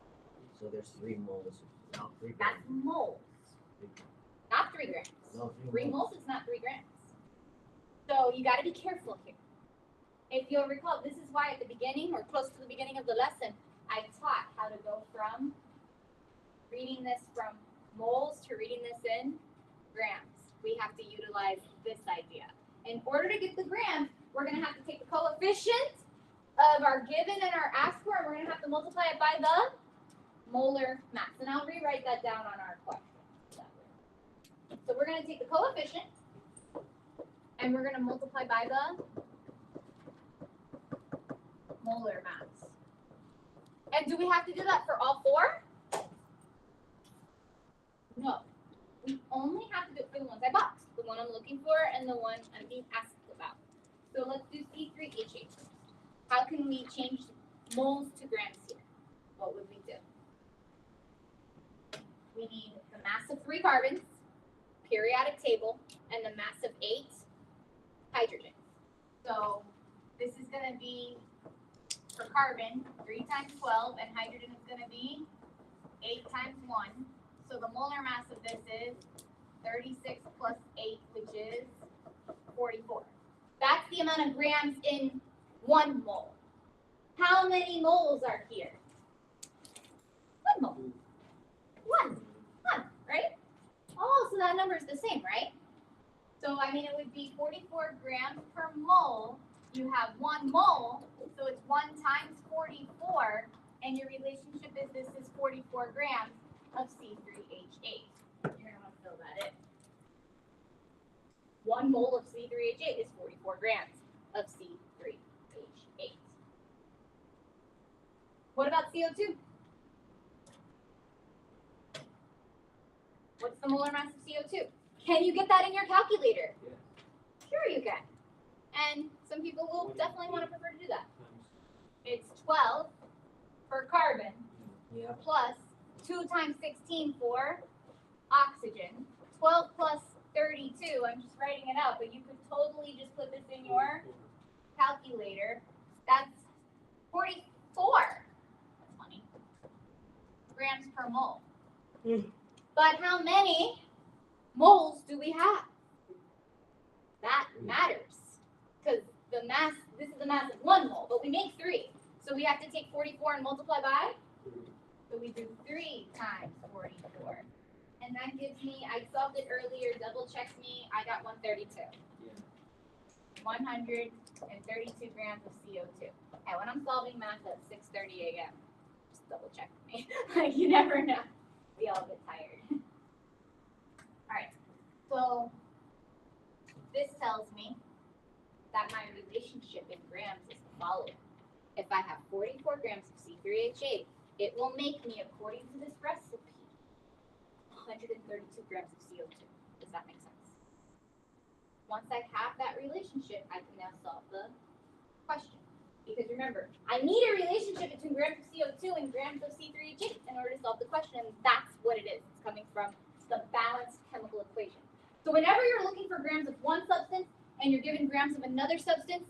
So there's 3 moles. Not 3 grams.
That's moles, not 3 grams.
No,
3 moles is not 3 grams. So you got to be careful here. If you'll recall, this is why at the beginning or close to the beginning of the lesson, I taught how to go from reading this from moles to reading this in grams. We have to utilize this idea. In order to get the grams, we're going to have to take the coefficient of our given and our asked for, and we're going to have to multiply it by the molar mass. And I'll rewrite that down on our question. So we're going to take the coefficient, and we're going to multiply by the molar mass. And do we have to do that for all 4? No. We only have to do it for the ones I boxed, the one I'm looking for and the one I'm being asked about. So let's do C3H8 first. How can we change moles to grams here? What would we do? We need the mass of 3 carbons, periodic table, and the mass of 8 hydrogen. So this is going to be, for carbon, 3 times 12, and hydrogen is going to be 8 times 1. So the molar mass of this is 36 plus 8, which is 44. That's the amount of grams in 1 mole. How many moles are here? 1 mole. 1, right? Oh, so that number is the same, right? So, I mean, it would be 44 grams per mole. You have 1 mole, so it's 1 times 44, and your relationship is this is 44 grams of C3H8. You're going to want to fill that in. 1 mole of C3H8 is 44 grams of C3H8. What about CO2? What's the molar mass of CO2? Can you get that in your calculator?
Yeah.
Sure you can. And some people will definitely want to prefer to do that. It's 12 for carbon
Yeah.
plus 2 times 16 for oxygen. 12 plus 32, I'm just writing it out, but you could totally just put this in your calculator. That's 44. That's funny. Grams per mole. But how many moles do we have? That's matters because this is the mass of 1 mole, but we make 3. So we have to take 44 and multiply by? So we do 3 times 44. And that gives me, I solved it earlier, double check me, I got 132.
Yeah.
132 grams of CO2. And when I'm solving math at 6:30 a.m., just double check me. Like, you never know. We all get tired. All right, so this tells me that my relationship in grams is the following. If I have 44 grams of C3H8, it will make me, according to this recipe, 132 grams of CO2. Does that make sense? Once I have that relationship, I can now solve the question. Because remember, I need a relationship between grams of CO2 and grams of C3H8 in order to solve the question, and that's what it is. It's coming from the balanced chemical equation. So whenever you're looking for grams of one substance and you're given grams of another substance,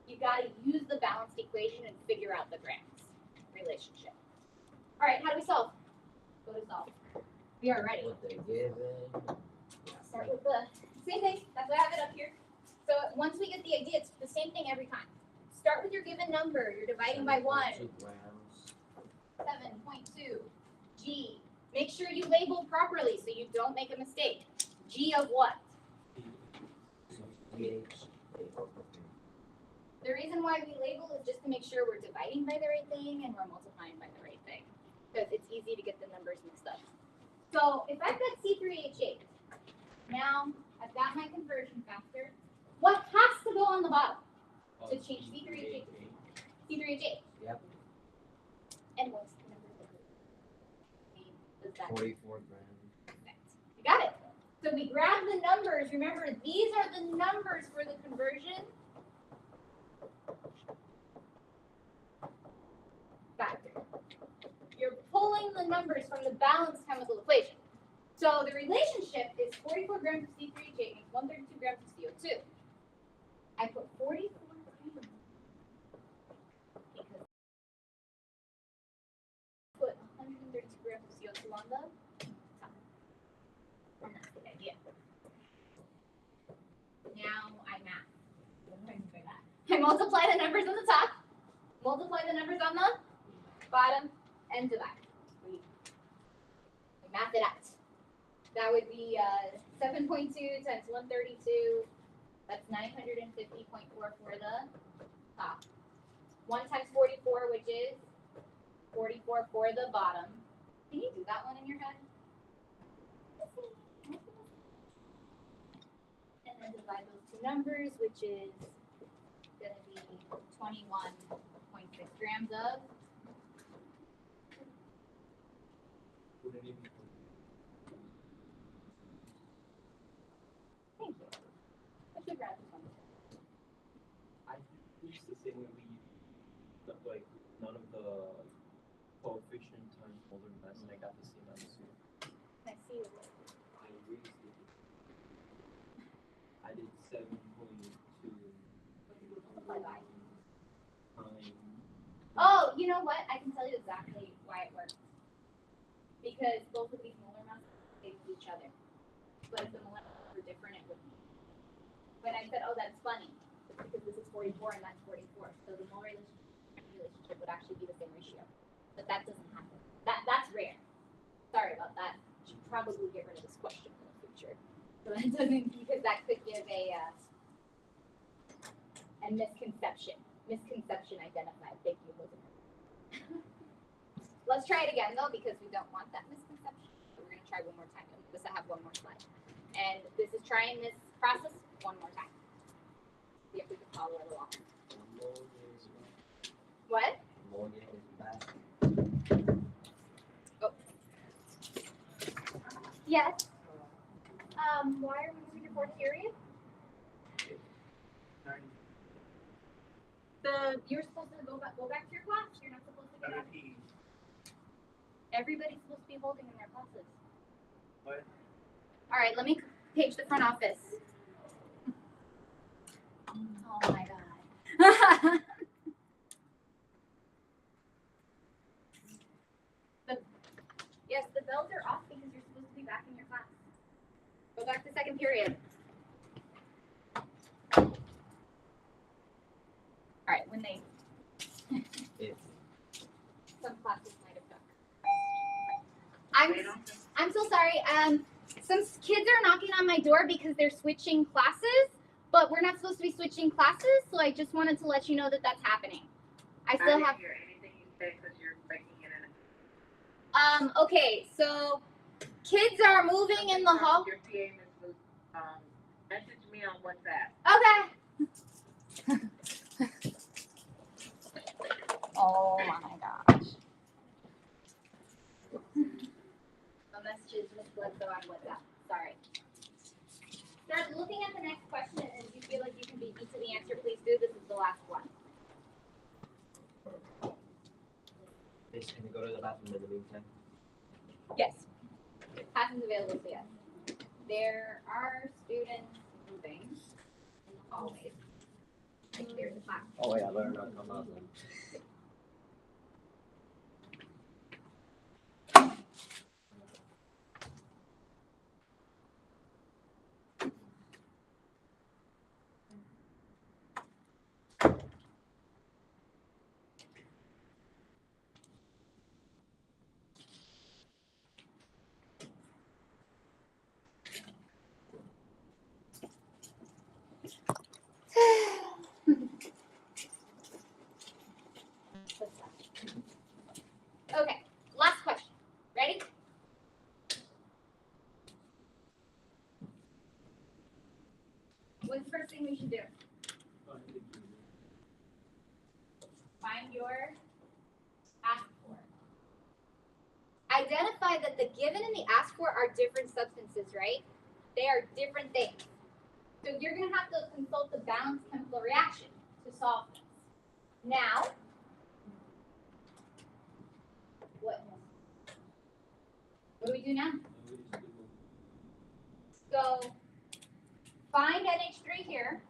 you got to use the balanced equation and figure out the grams relationship. All right, how do we solve? Go to solve. We are ready.
What they're given.
Start with the same thing. That's why I have it up here. So once we get the idea, it's the same thing every time. Start with your given number. You're dividing by 1. 7.2. G. Make sure you label properly so you don't make a mistake. G of what? The reason why we label is just to make sure we're dividing by the right thing and we're multiplying by the right thing. Because it's easy to get the numbers mixed up. So if I've got C3H8, now I've got my conversion factor. What has to go on the bottom to change C3H8 to C3H8?
Yep.
And what's the number of the
44 grams.
Perfect. You got it. So we grab the numbers. Remember, these are the numbers for the conversion factor. You're pulling the numbers from the balanced chemical equation. So the relationship is 44 grams of C3H8 makes 132 grams of CO2. I put 44 grams because I put 132 grams of CO2 on the top. And that's the idea. Now I math. What do I mean by that? I multiply the numbers on the top, multiply the numbers on the bottom, and divide. We math it out. That would be 7.2 times 132. That's 950.4 for the top. 1 times 44, which is 44 for the bottom. Can you do that one in your head? And then divide those two numbers, which is going to be 21.6 grams of. Thank you. I should grab this one.
I used the same way we like none of the coefficient times molar mass, and I got the same answer.
Can I see it?
I really stupid. I did 7.2 times.
Oh, you know what? I can tell you exactly why it works. Because both of these molar masses equal each other. But if the molar masses were different, it wouldn't. When I said, oh, that's funny, it's because this is 44 and that's 44. So the molar relationship would actually be the same ratio. But that doesn't happen. That's rare. Sorry about that. Should probably get rid of this question in the future. So that doesn't, because that could give a misconception. Misconception identified. Thank you, Elizabeth. Let's try it again though, because we don't want that misconception. So we're gonna try one more time. I have one more slide. And this is trying this process one more time. See if we can follow it along. What? Oh. Yes. Why are we moving your fourth period? You're supposed to go back to your class. You're not supposed to go back. Everybody's supposed to be holding in their classes.
What?
All right, let me page the front office. Oh my God. Yes, the bells are off because you're supposed to be back in your class. Go back to second period. I'm so sorry. Some kids are knocking on my door because they're switching classes, but we're not supposed to be switching classes, so I just wanted to let you know that that's happening. I still have.
Hear anything you say because you're breaking in and
Okay, so kids are moving in the hall.
Your PA was, message me on WhatsApp.
Okay. Oh my gosh. The messages misplaced on WhatsApp. Sorry. Start looking at the next question, and if you feel like you can beat me to the answer, please do. This is the last one.
Can we go to the bathroom in the meantime?
Yes. Passing's available, so yes. There are students moving in the hallways. Like there's a class.
Oh yeah, better not come out then.
Okay, last question. Ready? What's the first thing we should do? Find your ask for. Identify that the given and the asked for are different substances, right? They are different things. So you're going to have to consult the balanced chemical reaction to solve this. Now, what do we do now? So find NH3 here.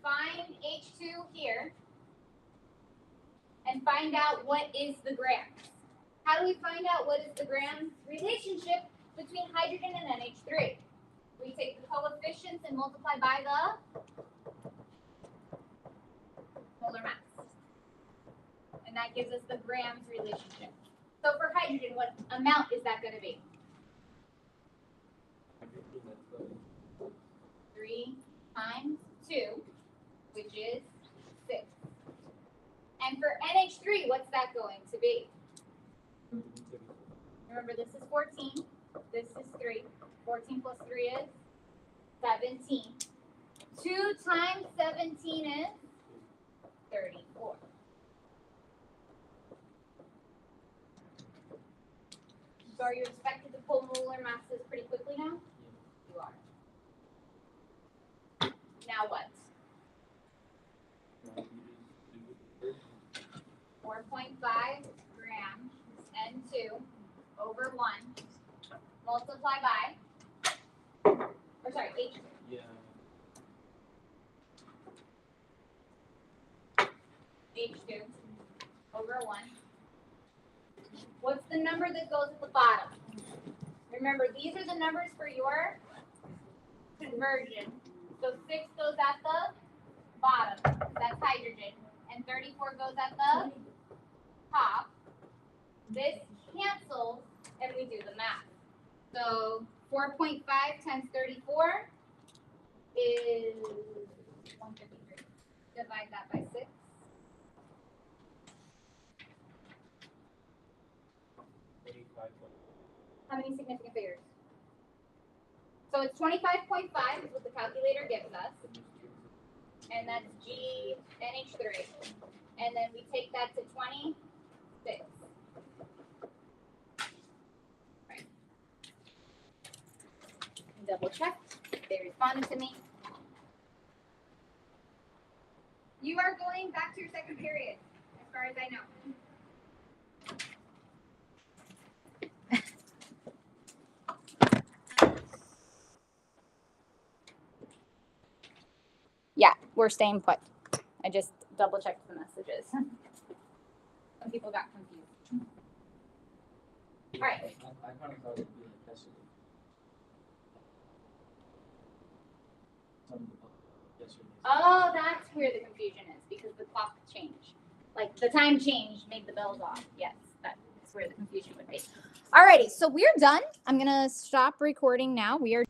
Find H2 here. And find out what is the grams. How do we find out what is the grams relationship between hydrogen and NH3? We take the coefficients and multiply by the molar mass. And that gives us the grams relationship. So for hydrogen, what amount is that going to be? 3 times 2, which is 6. And for NH3, what's that going to be? Remember, this is 14. This is 3. 14 plus 3 is 17. 2 times 17 is 34. So are you expected to pull molar masses pretty quickly now? You are. Now what? 4.5 grams N2 over 1 multiply by, or sorry, H2.
Yeah.
H2 over 1. What's the number that goes at the bottom? Remember, these are the numbers for your conversion. So 6 goes at the bottom. That's hydrogen. And 34 goes at the top. This cancels, and we do the math. So 4.5 times 34 is 153. Divide that by 6. How many significant figures? So it's 25.5 is what the calculator gives us. And that's GNH3. And then we take that to 26. Right. Double check. They responded to me. You are going back to your second period, as far as I know. Yeah, we're staying put. I just double checked the messages. Some people got confused. All right.
I kind of thought it would be a test.
Oh, that's where the confusion is, because the clock changed. Like the time change made the bells off. Yes, that's where the confusion would be. Alrighty, so we're done. I'm gonna stop recording now. We are